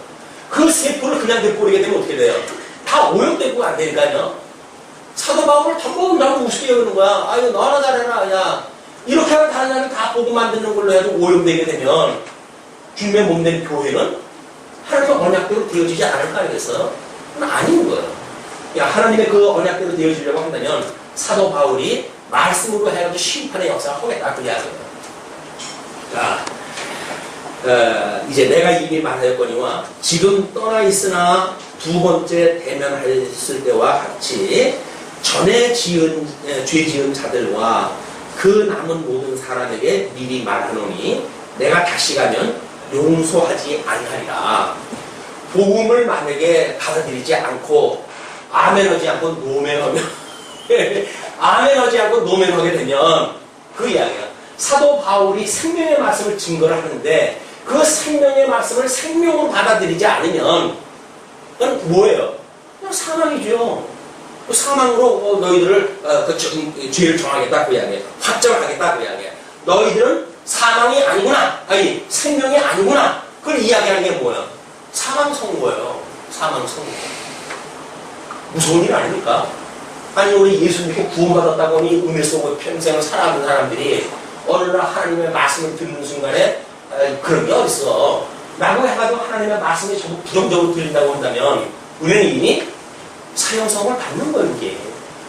그 세포를 그냥 내버리게 되면 어떻게 돼요? 다 오염되고 안 되니까요. 사도 바울을 전부 너무 우습게 여기는 거야. 아유 너 하나 잘해라. 야 이렇게 하면 다른 사람이 다 복음 만드는 걸로 해도 오염되게 되면 주님의 몸된 교회는 하나님의 언약대로 되어지지 않을 거 아니겠어요? 그건 아닌 거예요. 하나님의 그 언약대로 되어지려고 한다면 사도 바울이 말씀으로 해가지고 심판의 역사를 하겠다 그 이야기예요. 자, 이제 내가 이미 말하였거니와 지금 떠나 있으나 두 번째 대면하였을 때와 같이 전에 죄 지은 자들과 그 남은 모든 사람에게 미리 말하노니 내가 다시 가면 용서하지 아니하리라. 복음을 만약에 받아들이지 않고 아멘하지 않고 노멘하면 아멘하지 않고 노멘하게 되면 그 이야기야. 사도 바울이 생명의 말씀을 증거를 하는데 그 생명의 말씀을 생명으로 받아들이지 않으면 그건 뭐예요? 그냥 사망이죠. 그 사망으로 너희들을 죄를 정하겠다 그 이야기야. 확정하겠다 그 이야기야. 너희들은 사망이 아니구나. 아니 생명이 아니구나. 그걸 이야기하는 게 뭐야? 사망 선고예요. 사망 선고. 무서운 일 아닙니까? 아니 우리 예수 믿고 구원받았다고 하니 은혜 속에 평생을 살아가는 사람들이 어느 날 하나님의 말씀을 듣는 순간에 그런 게 어딨어. 라고 해가지고 하나님의 말씀이 전부 부정적으로 들린다고 한다면 우리는 이미 사형성을 받는 거예요. 이게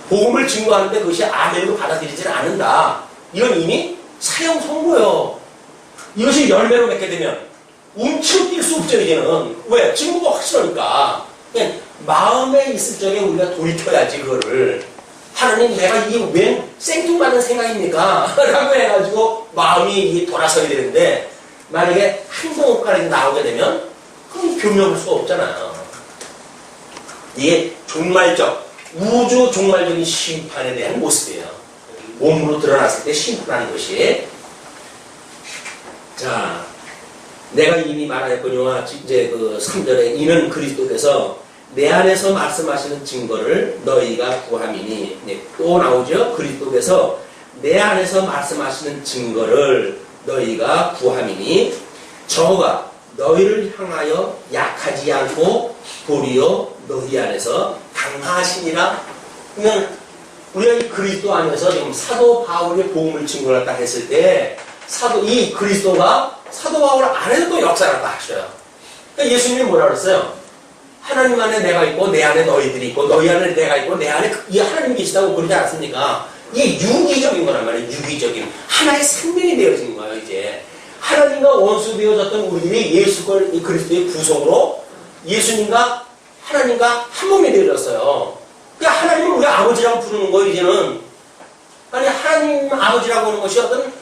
복음을 증거하는데 그것이 아멘으로 받아들이지는 않는다. 이건 이미 사형 선고예요. 이것이 열매로 맺게 되면 움츠러 뛸 수 없죠. 이제는 왜? 증거가 확실하니까. 마음에 있을 적에 우리가 돌이켜야지 그거를. 하나님 내가 이게 웬 생뚱맞은 생각입니까? 라고 해가지고 마음이 돌아서게 되는데 만약에 행동까지 나오게 되면 그럼 변명할 수가 없잖아요. 이게 종말적 우주 종말적인 심판에 대한 모습이에요. 몸으로 드러났을 때 심판하는 것이. 자, 내가 이미 말하였거니와 이제 그 3절에 이는 그리스도께서 내 안에서 말씀하시는 증거를 너희가 구함이니. 네, 또 나오죠. 그리스도께서 내 안에서 말씀하시는 증거를 너희가 구함이니 저가 너희를 향하여 약하지 않고 도리어 너희 안에서 강하시니라. 그러면 우리가 이 그리스도 안에서 지금 사도 바울의 복음을 증거했다 했을 때 이 그리스도가 사도 바울 안에서 또 역사를 했다 하셔요. 그러니까 예수님이 뭐라 그랬어요? 하나님 안에 내가 있고 내 안에 너희들이 있고 너희 안에 내가 있고 내 안에 이 하나님 계시다고 그러지 않습니까? 이게 유기적인 거란 말이에요. 유기적인 하나의 생명이 되어진 거예요. 이제 하나님과 원수 되어졌던 우리들이 예수 그리스도의 구속으로 예수님과 하나님과 한 몸이 되어졌어요. 그러니까 하나님을 우리 아버지라고 부르는 거예요. 이제는 아니 하나님 아버지라고 하는 것이 어떤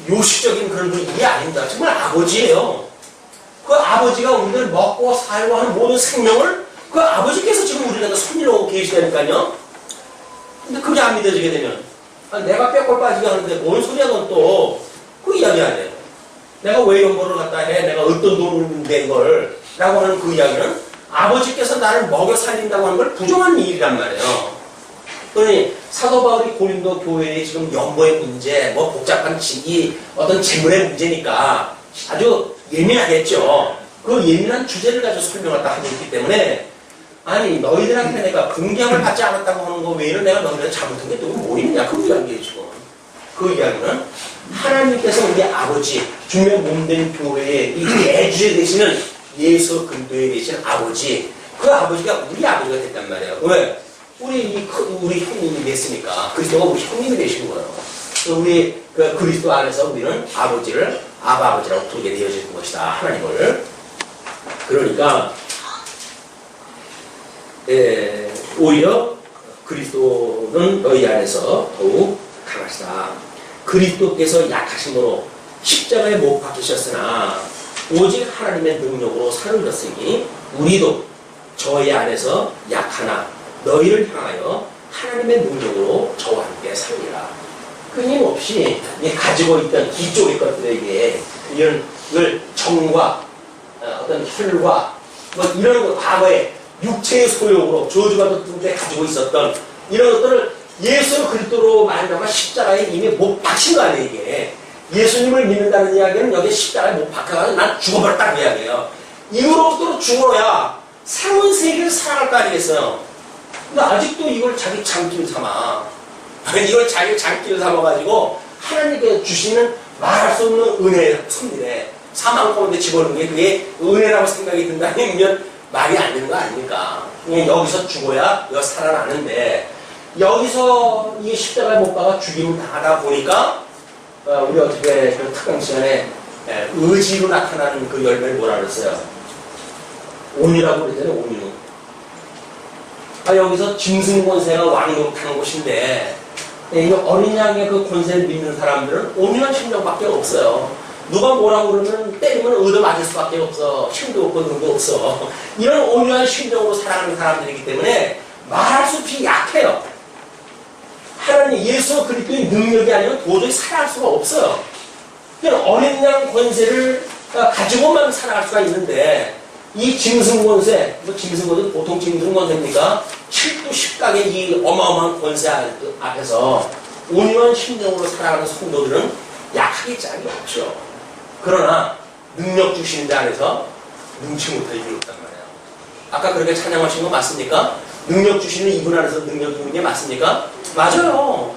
요시적인 그런 분이 아닙니다. 정말 아버지예요. 그 아버지가 우리를 먹고 살고 하는 모든 생명을 그 아버지께서 지금 우리한테 손님으로 계시다니까요. 근데 그게 안 믿어지게 되면 내가 뼈골 빠지게 하는데 뭔 소리야 넌 또. 그 이야기 아니에요. 내가 왜 연보를 갖다 해? 내가 어떤 돈을 내 이걸? 라고 하는 그 이야기는 아버지께서 나를 먹여 살린다고 하는 걸 부정한 일이란 말이에요. 그러니 사도 바울이 고린도 교회의 지금 연보의 문제, 뭐 복잡한 이 어떤 재물의 문제니까 아주 예민하겠죠. 그 예민한 주제를 가지고 설명을 딱 하고 있기 때문에 아니 너희들한테 내가 분경을 받지 않았다고 하는 거 외에는 내가 너희들한테 잘못한 게 또 뭐 있느냐 그 이야기예요 지금. 그 이야기는 하나님께서 우리 아버지 주면 몸된 교회의 이 대주에 되시는 예수 그리스도에 계신 아버지 그 아버지가 우리 아버지가 됐단 말이에요. 왜? 우리 형님이 됐으니까 그리스도가 우리 형님이 되신 거예요. 우리 그 그리스도 안에서 우리는 아버지를 아버지라고 부르게 되어질 것이다 하나님을. 그러니까 오히려 그리스도는 너희 안에서 더욱 강하시다. 그리스도께서 약하심으로 십자가에 못 박히셨으나 오직 하나님의 능력으로 사르셨으니 우리도 저희 안에서 약하나 너희를 향하여 하나님의 능력으로 저와 함께 살리라. 끊임없이 가지고 있던 이쪽의 것들에게 이런 정과 어떤 혈과 뭐 이런 거 과거에 육체의 소욕으로 저주받은 때 가지고 있었던 이런 것들을 예수 그리스도로 말미암아 십자가에 이미 못 박힌 거 아니에요 이게. 예수님을 믿는다는 이야기는 여기 십자가에 못 박혀가지고 난 죽어버렸다는 이야기예요. 이후로부터 죽어야 새로운 세계를 살아갈 거 아니겠어요. 근데 아직도 이걸 자기 장길 삼아. 이걸 자기 장길 삼아가지고 하나님께 주시는 말할 수 없는 은혜, 섭리래. 사망 가운데 집어넣는 게 그게 은혜라고 생각이 든다면 말이 안 되는 거 아닙니까? 여기서 죽어야 여기 살아나는데 여기서 이 십자가에 못 박아 죽임을 당하다 보니까 우리 어떻게 그 특강 시간에 의지로 나타나는 그 열매를 뭐라 그랬어요? 온유라고 그랬잖아요. 온유. 여기서 짐승 권세가 왕노릇하는 곳인데 이 어린 양의 그 권세를 믿는 사람들은 온유한 심정밖에 없어요. 누가 뭐라고 그러면 때리면 얻어맞을 수밖에 없어. 힘도 없고 능도 없어. 이런 온유한 심정으로 살아가는 사람들이기 때문에 말할 수 없이 약해요. 하나님 예수 그리스도의 능력이 아니면 도저히 살아갈 수가 없어요. 그냥 어린 양 권세를 가지고만 살아갈 수가 있는데 이 짐승 권세, 짐승 권세 보통 짐승 권세입니까? 7도 10각의 이 어마어마한 권세 앞에서 온유한 심정으로 살아가는 성도들은 약하기 짝이 없죠. 그러나 능력 주시는 자 안에서 능치 못할 일이 없단 말이에요. 아까 그렇게 찬양하신 거 맞습니까? 능력 주시는 이분 안에서 능력 주는 게 맞습니까? 맞아요.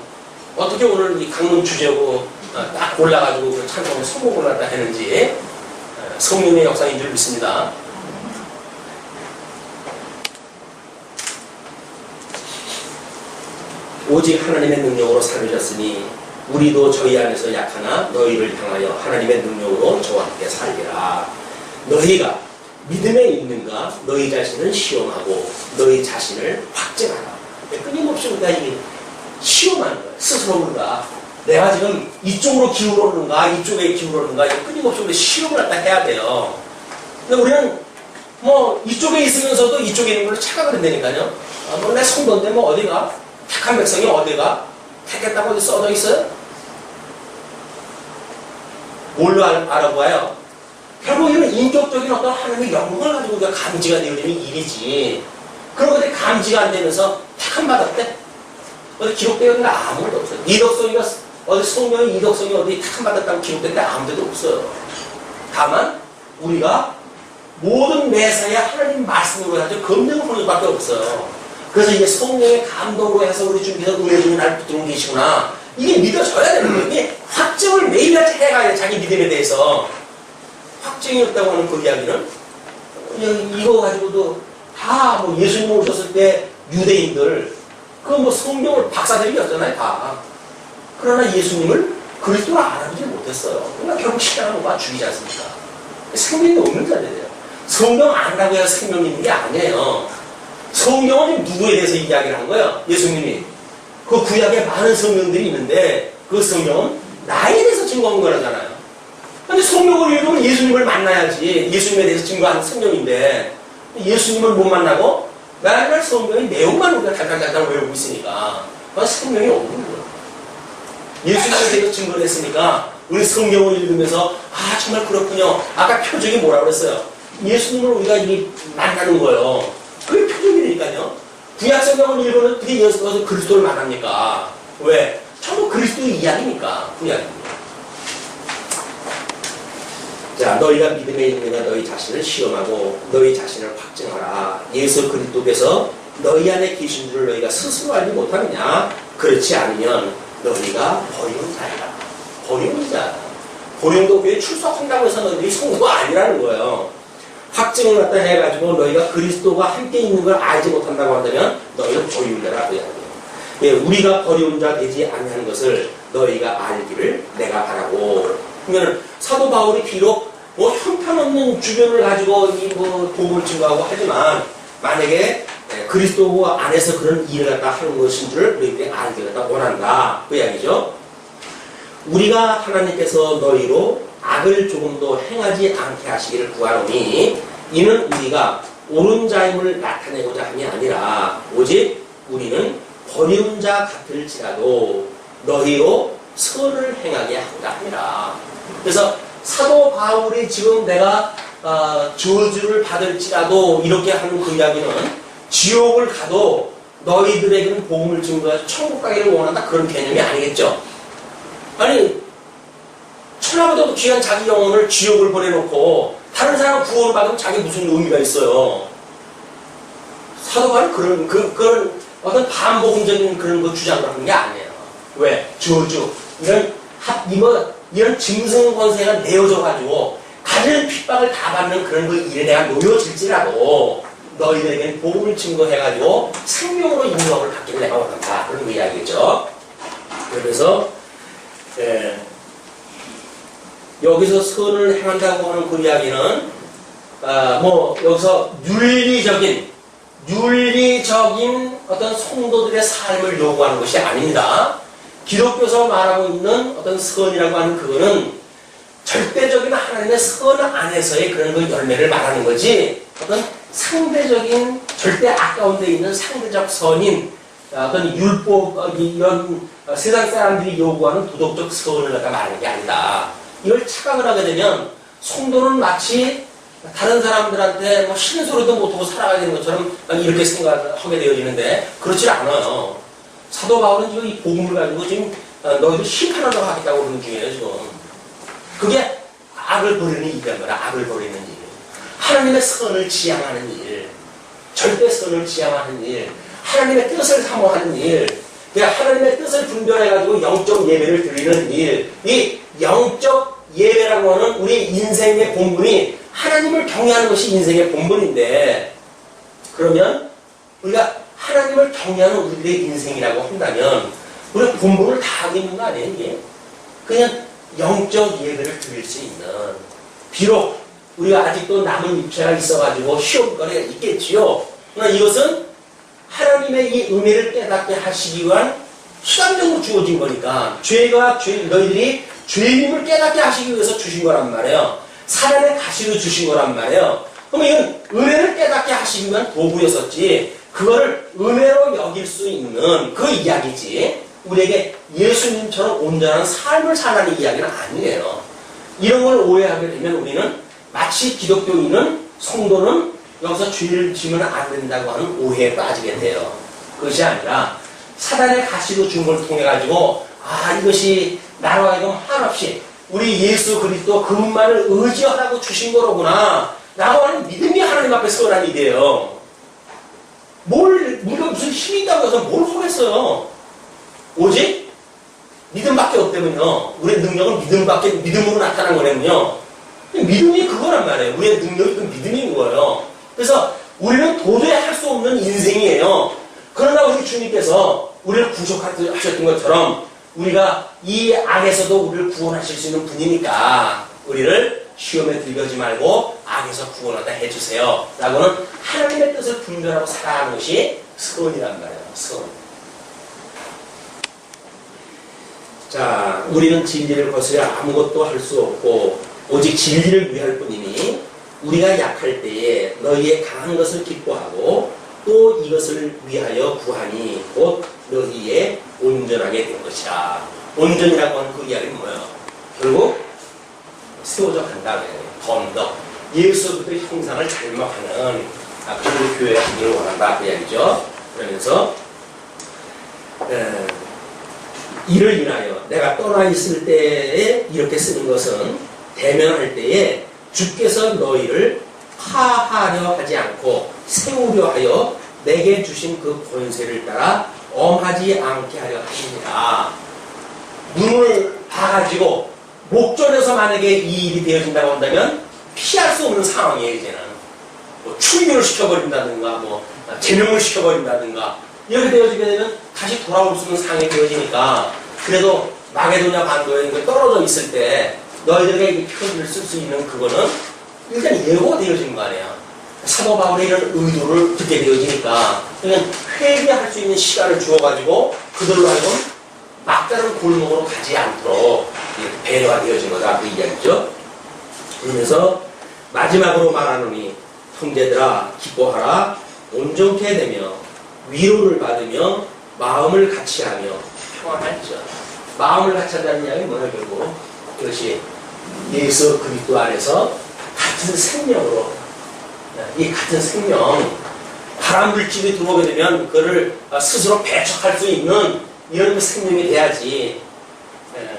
어떻게 오늘 이 강론 주제고 딱 골라가지고 그 찬송을 성공을 갖다 했는지 성령의 역사인 줄 믿습니다. 오직 하나님의 능력으로 살으셨으니 우리도 저희 안에서 약하나 너희를 향하여 하나님의 능력으로 저와 함께 살리라. 너희가 믿음에 있는가 너희 자신을 시험하고 너희 자신을 확증하라. 끊임없이 우리가 이게 시험하는 거예요. 스스로 우리가 내가 지금 이쪽으로 기울었는가 이쪽에 기울었는가 끊임없이 우리 시험을 갖다 해야 돼요. 근데 우리는 뭐 이쪽에 있으면서도 이쪽에 있는 걸로 착각을 한다니까요. 뭐 내 성도인데 뭐 어디가 택한 백성이 어디가 택했다고 어디 써져 있어요? 뭘로 알아보아요? 결국 이런 인격적인 어떤 하나님의 영광을 가지고 우리가 감지가 되어지는 일이지. 그런 것들이 감지가 안 되면서 택함 받았대? 어디 기록되어 있는 게 아무것도 없어요. 이덕성이가 어디 성령의 이덕성이 어디 택함 받았다고 기록된 게 아무 데도 없어요. 다만 우리가 모든 매사에 하나님 말씀으로 가지고 검증을 하는 수밖에 없어요. 그래서 이게 성령의 감동으로 해서 우리 중에서 은혜 중에 날 붙들고 계시구나. 이게 믿어져야 되는 거예요. 이게 확증을 매일같이 해가야 자기 믿음에 대해서. 확증이 없다고 하는 그 이야기는 이거 가지고도 다 뭐 예수님 오셨을 때 유대인들 그 뭐 성경을 박사들이었잖아요 다. 그러나 예수님을 그리스도로 알아보지 못했어요. 그러니까 결국 십자가로 와 죽이지 않습니까? 생명이 없는 자들이에요. 성경 안다고 해서 생명이 있는 게 아니에요. 성경은 누구에 대해서 이야기를 한 거예요? 예수님이. 그 구약에 많은 성경들이 있는데 그 성경은 나에 대해서 증거한 거라잖아요. 근데 성경을 읽으면 예수님을 만나야지. 예수님에 대해서 증거한 성경인데 예수님을 못 만나고 매일날 성경의 내용만 우리가 달달달달 외우고 있으니까 그건 생명이 없는 거예요. 예수님께서 증거를 했으니까 우리 성경을 읽으면서 아 정말 그렇군요. 아까 표적이 뭐라고 그랬어요? 예수님을 우리가 이게 만나는 거예요. 그게 표적이니까요. 구약 성경을 읽으면 그게 예수께서 그리스도를 만납니까? 왜? 전부 그리스도의 이야기니까 구약입니다. 자, 너희가 믿음에 있느냐 너희 자신을 시험하고 너희 자신을 확증하라. 예수 그리스도께서 너희 안에 계신 줄을 너희가 스스로 알지 못하느냐? 그렇지 않으면 너희가 버리는 자이라. 버리는 자. 고린도 교회에 출석한다고 해서 너희들이 성도가 아니라는 거예요. 확증을 갖다 해가지고 너희가 그리스도가 함께 있는 걸 알지 못한다고 한다면 너희는 버리는 자라고 해야 돼요. 예, 우리가 버리는 자 되지 아니하는 것을 너희가 알기를 내가 바라고. 그러면 사도 바울이 비록 뭐 형편없는 주변을 가지고 이 뭐 복음을 증거하고 하지만 만약에 그리스도 안에서 그런 일을 갖다 하는 것인 줄 너희들이 알기를 갖다 원한다. 그 이야기죠. 우리가 하나님께서 너희로 악을 조금도 행하지 않게 하시기를 구하노니 이는 우리가 옳은 자임을 나타내고자 함이 아니라 오직 우리는 버리운 자 같을지라도 너희로 선을 행하게 하고자 함이라. 그래서 사도 바울이 지금 내가 저주를 받을지라도 이렇게 하는 그 이야기는 지옥을 가도 너희들에게는 복음을 증거해서 천국 가기를 원한다 그런 개념이 아니겠죠. 아니 천하보다도 귀한 자기 영혼을 지옥을 보내놓고 다른 사람 구원을 받으면 자기 무슨 의미가 있어요. 사도 바울은 그런 어떤 반복음적인 그런 거 주장을 하는 게 아니에요. 왜? 저주 이런 짐승 권세가 내어져가지고 가진 핍박을 다 받는 그런 그 일에 내가 놓여질지라도 너희들에게는 복음을 증거해가지고 생명으로 인정을 받기를 내가 원한다. 그런 그 이야기죠. 그래서 여기서 선을 행한다고 하는 그 이야기는 뭐 여기서 윤리적인 어떤 성도들의 삶을 요구하는 것이 아닙니다. 기독교에서 말하고 있는 어떤 선이라고 하는 그거는 절대적인 하나님의 선 안에서의 그런 그 열매를 말하는 거지 어떤 상대적인 절대 악 가운데 있는 상대적 선인 어떤 율법 이런 세상 사람들이 요구하는 도덕적 선을 갖다 말하는 게 아니다. 이걸 착각을 하게 되면 성도는 마치 다른 사람들한테 뭐 신소리도 못하고 살아가야 되는 것처럼 이렇게 생각하게 되어지는데 그렇지 않아요. 사도 바울은 지금 이 복음을 가지고 지금 너희들 심판하려고 하겠다고 그러는 중이에요 지금. 그게 악을 버리는 일이란 말이야. 악을 버리는 일. 하나님의 선을 지향하는 일. 절대 선을 지향하는 일. 하나님의 뜻을 사모하는 일. 하나님의 뜻을 분별해가지고 영적 예배를 드리는 일. 이 영적 예배라고 하는 우리 인생의 본분이 하나님을 경외하는 것이 인생의 본분인데 그러면 우리가 하나님을 경외하는 우리들의 인생이라고 한다면 우리가 본분을 다 하고 있는 거 아니에요 이게? 그냥 영적 예배를 드릴 수 있는 비록 우리가 아직도 남은 육체가 있어가지고 시험거리가 있겠지요. 그러나 이것은 하나님의 이 은혜를 깨닫게 하시기 위한 시간적으로 주어진 거니까 너희들이 죄임을 깨닫게 하시기 위해서 주신 거란 말이에요. 사단의 가시로 주신 거란 말이에요. 그러면 이건 은혜를 깨닫게 하시기 위한 도구였었지 그거를 은혜로 여길 수 있는 그 이야기지 우리에게 예수님처럼 온전한 삶을 사는 이야기는 아니에요. 이런 걸 오해하게 되면 우리는 마치 기독교인은 성도는 여기서 죄를 지면 안 된다고 하는 오해에 빠지게 돼요. 그것이 아니라 사단의 가시로 준 걸 통해 가지고 이것이 나로 하여금 한없이 우리 예수 그리스도 그분만을 의지하라고 주신 거로구나 라고 하는 믿음이 하나님 앞에 서란 일이에요. 우리가 무슨 힘이 있다고 해서 뭘 하겠어요. 오직 믿음밖에 없다면요. 우리의 능력은 믿음으로 나타난 거라면요. 믿음이 그거란 말이에요. 우리의 능력이 그 믿음인 거예요. 그래서 우리는 도저히 할 수 없는 인생이에요. 그러나 우리 주님께서 우리를 구속하셨던 것처럼 우리가 이 악에서도 우리를 구원하실 수 있는 분이니까 우리를 시험에 들여지 말고 악에서 구원하다 해주세요. 라고는 하나님의 뜻을 분별하고 살아가는 것이 선이란 말이에요. 선. 자, 우리는 진리를 거스려 아무것도 할 수 없고 오직 진리를 위할 뿐이니 우리가 약할 때에 너희의 강한 것을 기뻐하고 또 이것을 위하여 구하니 곧 너희의 온전하게 된 것이라. 온전이라고 하는 그 이야기는 뭐예요? 결국 세워져 간다는 더 예수부터 형상을 닮아가는 그런 교회가 되기를 원한다 그 이야기죠. 그러면서 이를 인하여 내가 떠나 있을 때에 이렇게 쓰는 것은 대면할 때에 주께서 너희를 파하려 하지 않고 세우려 하여 내게 주신 그 권세를 따라 엄하지 않게 하려 하십니다. 눈을 봐가지고 목전에서 만약에 이 일이 되어진다고 한다면 피할 수 없는 상황이에요. 이제는 뭐 출교를 시켜버린다든가 뭐 제명을 시켜버린다든가 이렇게 되어지게 되면 다시 돌아올 수 있는 상황이 되어지니까 그래도 마게도냐 반도에 떨어져 있을 때 너희들에게 이 편지를 쓸 수 있는 그거는 일단 예고가 되어지는 거 아니에요. 사도 바울의 이런 의도를 듣게 되어지니까 그냥 회개할 수 있는 시간을 주어가지고 그들로 하여금 막다른 골목으로 가지 않도록 배려가 되어진 거다 그 이야기죠. 그러면서 마지막으로 말하노니 형제들아 기뻐하라 온전케 되며 위로를 받으며 마음을 같이하며 평안할지어다. 마음을 같이한다는 이야기는 뭐냐 결국 그것이 예수 그리스도 안에서 같은 생명으로 이 같은 생명 바람 물질이 들어오게 되면 그거를 스스로 배척할 수 있는 이런 생명이 돼야지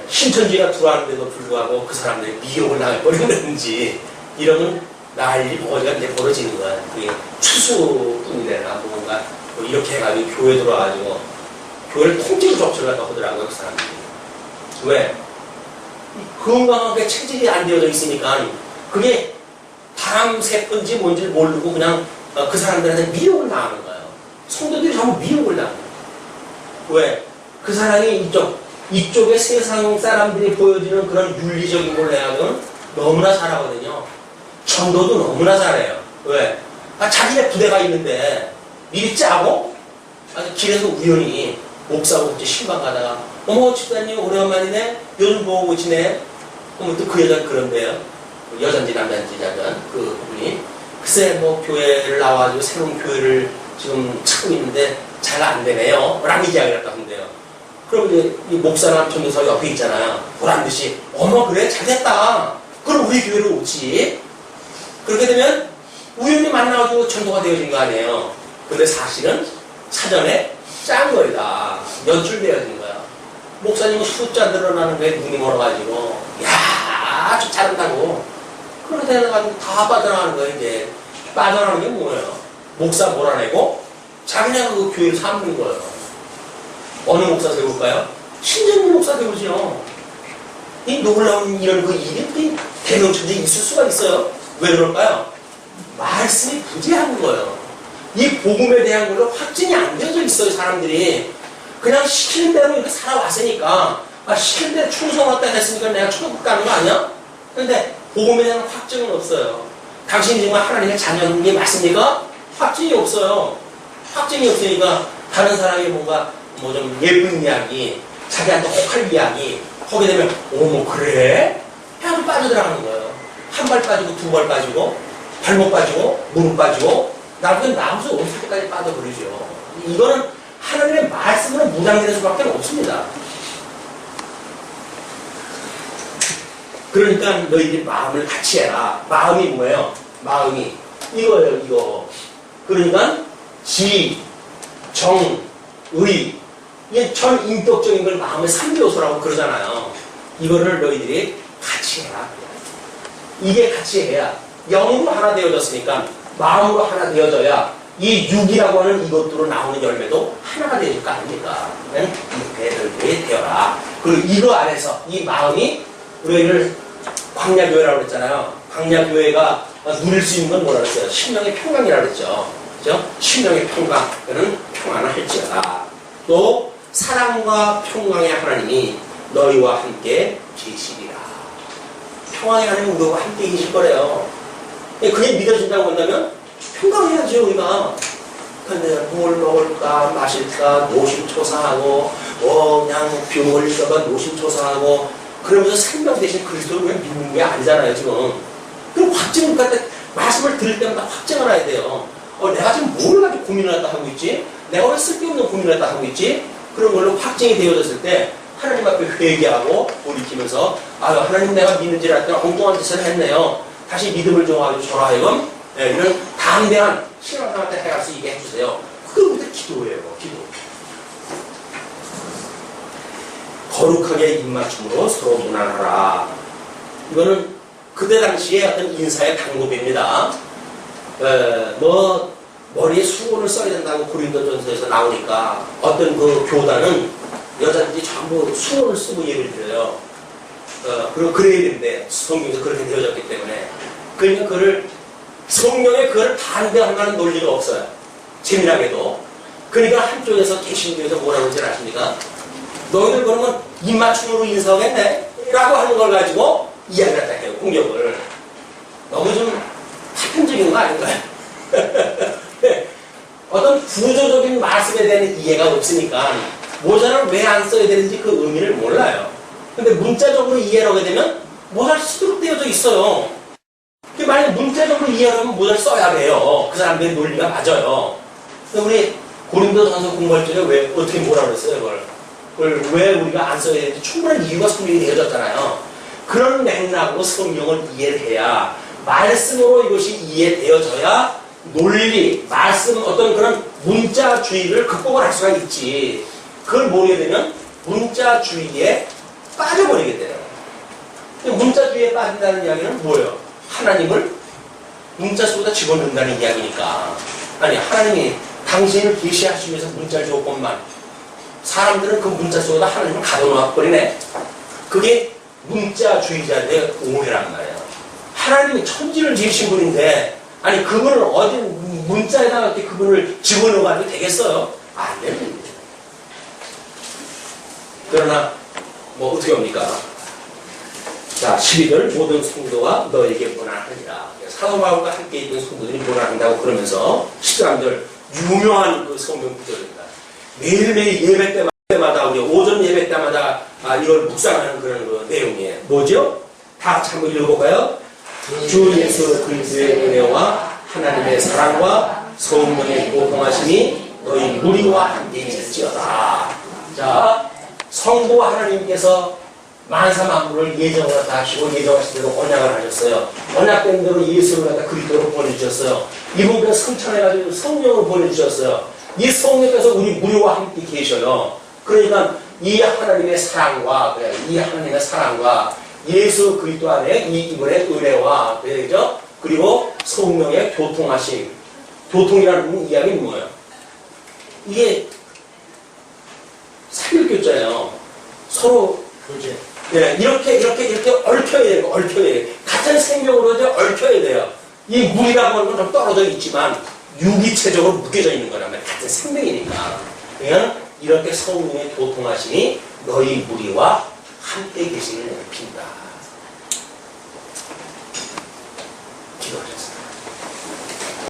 신천지가 들어왔는데도 불구하고 그 사람들이 미혹을 당해버린다든지 이러면 난리 버거지가 이제 벌어지는 거야. 그게 추수뿐이래나 뭔가 뭐 이렇게 해가지고 교회 들어와가지고 교회를 통째로 적출을 갖다 하더라고요. 그 사람들이. 왜? 건강하게 체질이 안 되어져 있으니까 그게 바람 새건지 뭔지 모르고 그냥 그 사람들한테 미혹을 당하는 거예요. 성도들이 전부 미혹을 당하는 거예요. 왜? 그 사람이 이쪽에 세상 사람들이 보여주는 그런 윤리적인 걸 내하면 너무나 잘하거든요. 전도도 너무나 잘해요. 왜? 자기네 부대가 있는데 미리 짜고 길에서 우연히 목사하고 같이 신방 가다가 어머 집사님 오래간만이네 요즘 뭐하고 지내? 그러면 또 그 여자는 그런데요. 여잔지 남잔지 자전 그 분이 글쎄 뭐 교회를 나와가지고 새로운 교회를 지금 찾고 있는데 잘 안 되네요 라는 이야기를 갖다 한대요. 그럼 이제 이 목사 남편에서 옆에 있잖아요. 보란듯이 어머 그래 잘됐다 그럼 우리 교회로 오지. 그렇게 되면 우연히 만나가지고 전도가 되어진 거 아니에요. 근데 사실은 사전에 짠 거이다. 연출되어진 거야. 목사님은 숫자 늘어나는 거에 눈이 멀어가지고 야 아주 잘한다고 그렇게 되어가지고 다 빠져나가는 거예요. 이제 빠져나가는 게 뭐예요? 목사 몰아내고 자기네가 그 교회를 삼는 거예요. 어느 목사 세울까요? 신정민 목사 세우지요. 이 놀라운 이런 그 일이 대명천지에 있을 수가 있어요. 왜 그럴까요? 말씀이 부재한 거예요. 이 복음에 대한 걸로 확증이 안 되어져 있어요. 사람들이 그냥 시키는 대로 이렇게 살아왔으니까 시키는 대로 충성했다 했으니까 내가 천국 가는 거 아니야? 그런데 복음에 대한 확증은 없어요. 당신이 정말 하나님의 자녀님이 맞습니까? 확증이 없어요. 확증이 없으니까 다른 사람이 뭔가 뭐 좀 예쁜 이야기, 자기한테 혹할 이야기 하게 되면 뭐 그래? 그냥 빠져들어가는 거예요. 한 발 빠지고 두 발 빠지고 발목 빠지고 무릎 빠지고 나중에 나무서 없을 때까지 빠져버리죠. 이거는 하나님의 말씀으로 무장되는 수밖에 없습니다. 그러니까 너희들이 마음을 같이 해라. 마음이 뭐예요? 마음이 이거예요. 이거. 그러니까 지, 정, 의 이게 전 인격적인 걸 마음의 3요소라고 그러잖아요. 이거를 너희들이 같이 해라. 이게 같이 해야 영으로 하나 되어졌으니까 마음으로 하나 되어져야 이 육이라고 하는 이것들로 나오는 열매도 하나가 되어질 거 아닙니까? 이 배들이 되어라. 그리고 이거 안에서 이 마음이 우리를 광야교회라고 그랬잖아요. 광야교회가 누릴 수 있는 건 뭐라 그랬어요? 심령의 평강이라고 그랬죠. 그죠? 심령의 평강. 그는 평안을 할지어다. 또 사랑과 평강의 하나님이 너희와 함께 계시리라. 평강의 하나님은 우리와 함께 계실 거래요. 그게 믿어진다고 한다면 평강해야죠. 우리가. 근데 뭘 먹을까 마실까 노심초사하고 그냥 병 걸릴까봐 노심초사하고 그러면서 생명 대신 그리스도를 그냥 믿는 게 아니잖아요. 지금. 그럼 확증을 갖다 말씀을 들을 때마다 확증을 해야 돼요. 내가 지금 뭘 가지고 고민을 갖다 하고 있지? 내가 왜 쓸데없는 고민을 갖다 하고 있지? 그런 걸로 확증이 되어졌을 때 하나님 앞에 회개하고 돌이키면서 아 하나님 내가 믿는지 알았더니 엉뚱한 짓을 했네요. 다시 믿음을 정하고 저라 하여금 이런 담대한 신앙생활을 해갈 수 있게 해주세요. 그게 우리 기도예요. 기도. 거룩하게 입맞춤으로 서로 무난하라. 이거는 그때 당시에 어떤 인사의 방법입니다. 머리에 수건을 써야 된다고 고린도전서에서 나오니까 어떤 그 교단은 여자들이 전부 수건을 쓰고 예를 들어요. 그리고 그래야 되는데 성경에서 그렇게 되어졌기 때문에 그러니까 그를 성경에 그걸 반대할 만한 논리가 없어요. 재미나게도. 그러니까 한쪽에서 개신교에서 뭐라고 하지 아십니까? 너희들 그러면 입맞춤으로 인사하겠네? 라고 하는 걸 가지고 이야기를 했다 해요. 공격을. 너무 좀 파편적인 거 아닌가요? 어떤 구조적인 말씀에 대한 이해가 없으니까 모자를 왜 안 써야 되는지 그 의미를 몰라요. 근데 문자적으로 이해를 하게 되면 모자를 쓰도록 되어져 있어요. 만약에 문자적으로 이해하려면 모자를 써야 돼요. 그 사람들의 논리가 맞아요. 근데 우리 고린도전서 공부할 적에 왜 어떻게 뭐라 그랬어요? 그걸 왜 우리가 안 써야 되는지 충분한 이유가 성경이 되어졌잖아요. 그런 맥락으로 성경을 이해를 해야 말씀으로 이것이 이해되어져야 논리, 말씀 어떤 그런 문자주의를 극복을 할 수가 있지. 그걸 모르게 되면 문자주의에 빠져버리게 돼요. 문자주의에 빠진다는 이야기는 뭐예요? 하나님을 문자 속에다 집어넣는다는 이야기니까. 아니 하나님이 당신을 계시하시기 위해서 문자를 줬건만 사람들은 그 문자 속에다 하나님을 가둬놓아버리네. 그게 문자주의자들의 오해란 말이에요. 하나님이 천지를 지으신 분인데 아니 그분을 어디 문자에다가 이렇게 그분을 집어넣어가지고 되겠어요? 안 되는 일이에요. 그러나 뭐 어떻게 합니까? 자 12절 모든 성도가 너에게 무난하니라. 사도 바울과 함께 있던 성도들이 무난한다고 그러면서 13절 유명한 그 성경 구절입니다. 매일매일 예배 때마다 우리 오전 예배 때마다 이걸 묵상하는 그런 그 내용이에요. 뭐죠? 다 같이 한번 읽어볼까요? 주 예수 그리스도의 은혜와 하나님의 사랑과 성령의 보통하심이 너희 무리와 함께 있을지어다. 자, 성부와 하나님께서 만사 만물을 예정을 다 하시고 예정하신 대로 언약을 하셨어요. 언약된 대로 예수를 갖다 그리스도로 보내주셨어요. 이분께서 성찬해가지고 성령을 보내주셨어요. 이 성령께서 우리 무리와 함께 계셔요. 그러니까 이 하나님의 사랑과 예수 그리스도 안에 이분의 은혜와 그죠? 그리고 성령의 교통하심. 교통이라는 이야기는 뭐예요? 이게 삼일교자예요. 서로 교제. 네, 이렇게 얽혀야 돼요. 얽혀야 돼요. 같은 생명으로 얽혀야 돼요. 이 물이라고 하는 건 좀 떨어져 있지만 유기체적으로 묶여져 있는 거라면 같은 생명이니까. 그냥 이렇게 성령의 교통하심이 너희 무리와 함께 계시기를 빈다. 기도하셨습니다.